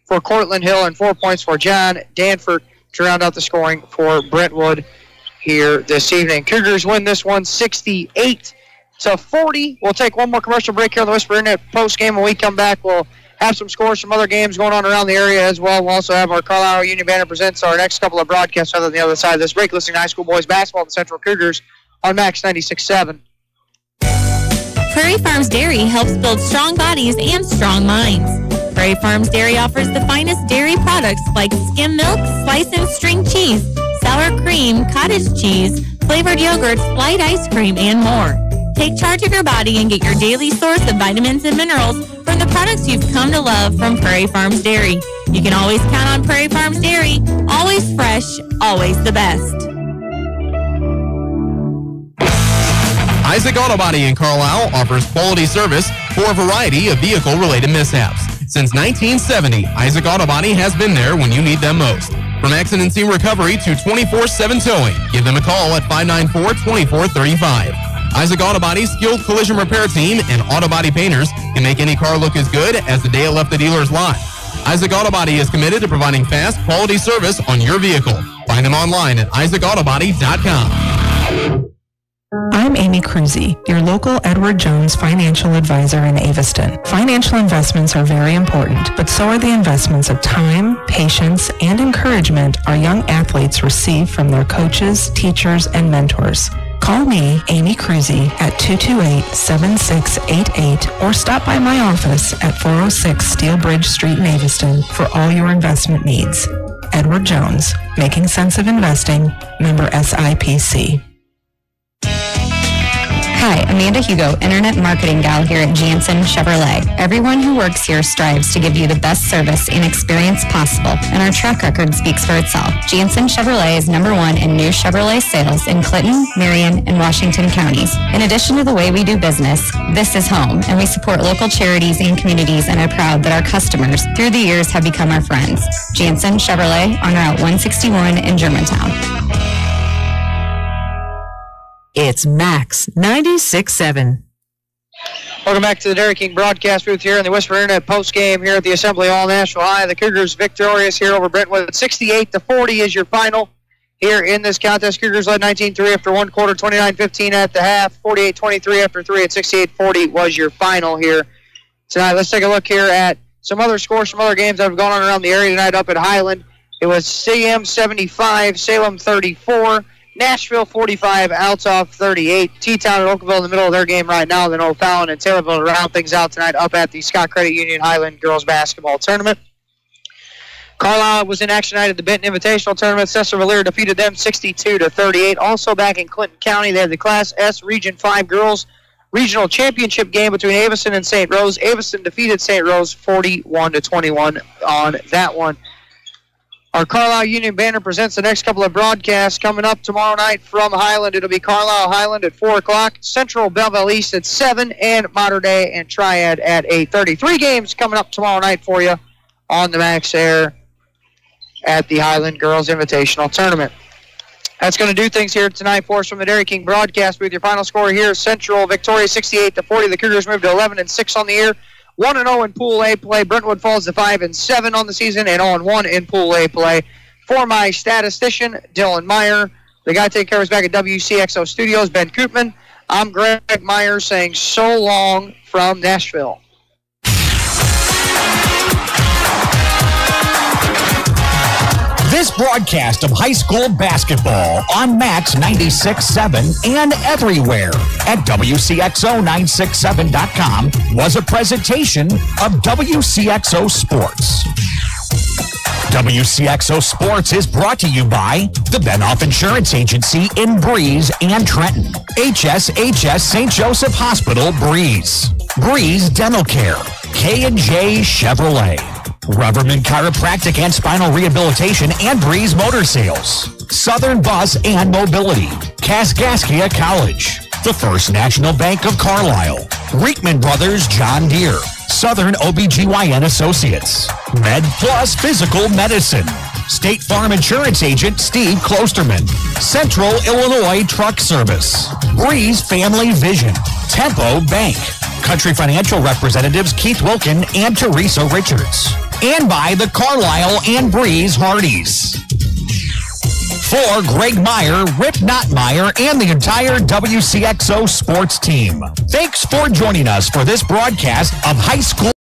for Cortland Hill, and 4 points for John Danford to round out the scoring for Brentwood here this evening. Cougars win this one 68-40. We'll take one more commercial break here on the Whisper Internet post game. When we come back, we'll have some scores from other games going on around the area as well. We'll also have our Carlisle Union Banner presents our next couple of broadcasts on the other side of this break, listening to high school boys basketball and the Central Cougars on Max 96.7. Prairie Farms Dairy helps build strong bodies and strong minds. Prairie Farms Dairy offers the finest dairy products like skim milk, slice and string cheese, sour cream, cottage cheese, flavored yogurts, light ice cream, and more. Take charge of your body and get your daily source of vitamins and minerals from the products you've come to love from Prairie Farms Dairy. You can always count on Prairie Farms Dairy. Always fresh, always the best. Isaac Auto Body in Carlisle offers quality service for a variety of vehicle-related mishaps. Since 1970, Isaac Auto Body has been there when you need them most. From accident scene recovery to 24/7 towing, give them a call at 594-2435. Isaac Auto Body's skilled collision repair team and auto body painters can make any car look as good as the day it left the dealer's lot. Isaac Auto Body is committed to providing fast, quality service on your vehicle. Find them online at isaacautobody.com. I'm Amy Cruzy, your local Edward Jones financial advisor in Aveston. Financial investments are very important, but so are the investments of time, patience, and encouragement our young athletes receive from their coaches, teachers, and mentors. Call me, Amy Cruzy, at 228-7688 or stop by my office at 406 Steel Bridge Street in Aveston for all your investment needs. Edward Jones, making sense of investing, member SIPC. Hi, Amanda Hugo, Internet Marketing Gal here at Jansen Chevrolet. Everyone who works here strives to give you the best service and experience possible, and our track record speaks for itself. Jansen Chevrolet is #1 in new Chevrolet sales in Clinton, Marion, and Washington counties. In addition to the way we do business, this is home, and we support local charities and communities and are proud that our customers, through the years, have become our friends. Jansen Chevrolet on Route 161 in Germantown. It's Max 96.7. Welcome back to the Dairy King broadcast booth here in the Whisper Internet post game here at the Assembly Hall Nashville High. The Cougars victorious here over Brentwood. 68-40 is your final here in this contest. Cougars led 19-3 after one quarter, 29-15 at the half, 48-23 after three, and 68-40 was your final here tonight. Let's take a look here at some other scores from other games that have gone on around the area tonight. Up at Highland, it was CM 75, Salem 34. Nashville 45, Altoff 38. T-Town and Oakville in the middle of their game right now. Then O'Fallon and Taylorville to round things out tonight up at the Scott Credit Union Highland Girls Basketball Tournament. Carlisle was in action tonight at the Benton Invitational Tournament. Cesar Valier defeated them 62-38. Also back in Clinton County, they had the Class S Region 5 Girls Regional Championship game between Aveston and St. Rose. Aveston defeated St. Rose 41-21 on that one. Our Carlisle Union Banner presents the next couple of broadcasts coming up tomorrow night from Highland. It'll be Carlisle Highland at 4 o'clock, Central Belleville East at 7, and Mater Dei and Triad at 8:30. 3 games coming up tomorrow night for you on the Max Air at the Highland Girls Invitational Tournament. That's going to do things here tonight for us from the Dairy King broadcast. With your final score here, Central victorious 68-40. The Cougars moved to 11-6 on the year. 1-0 in Pool A play. Brentwood falls to 5-7 on the season and 0-1 in Pool A play. For my statistician, Dylan Meyer, the guy taking care of us back at WCXO Studios, Ben Koopman, I'm Greg Meyer saying so long from Nashville. This broadcast of high school basketball on Max 96.7 and everywhere at WCXO967.com was a presentation of WCXO Sports. WCXO Sports is brought to you by the Benhoff Insurance Agency in Breeze and Trenton, HSHS St. Joseph Hospital, Breeze, Breeze Dental Care, K&J Chevrolet, Reverman Chiropractic and Spinal Rehabilitation and Breeze Motor Sales, Southern Bus and Mobility, Kaskaskia College, the First National Bank of Carlisle, Reekman Brothers John Deere, Southern OBGYN Associates, Med Plus Physical Medicine, State Farm Insurance Agent Steve Klosterman, Central Illinois Truck Service, Breeze Family Vision, Tempo Bank, Country Financial Representatives Keith Wilkin and Teresa Richards, and by the Carlisle and Breeze Hardys. For Greg Meyer, Rip Nottmeyer, and the entire WCXO sports team, thanks for joining us for this broadcast of high school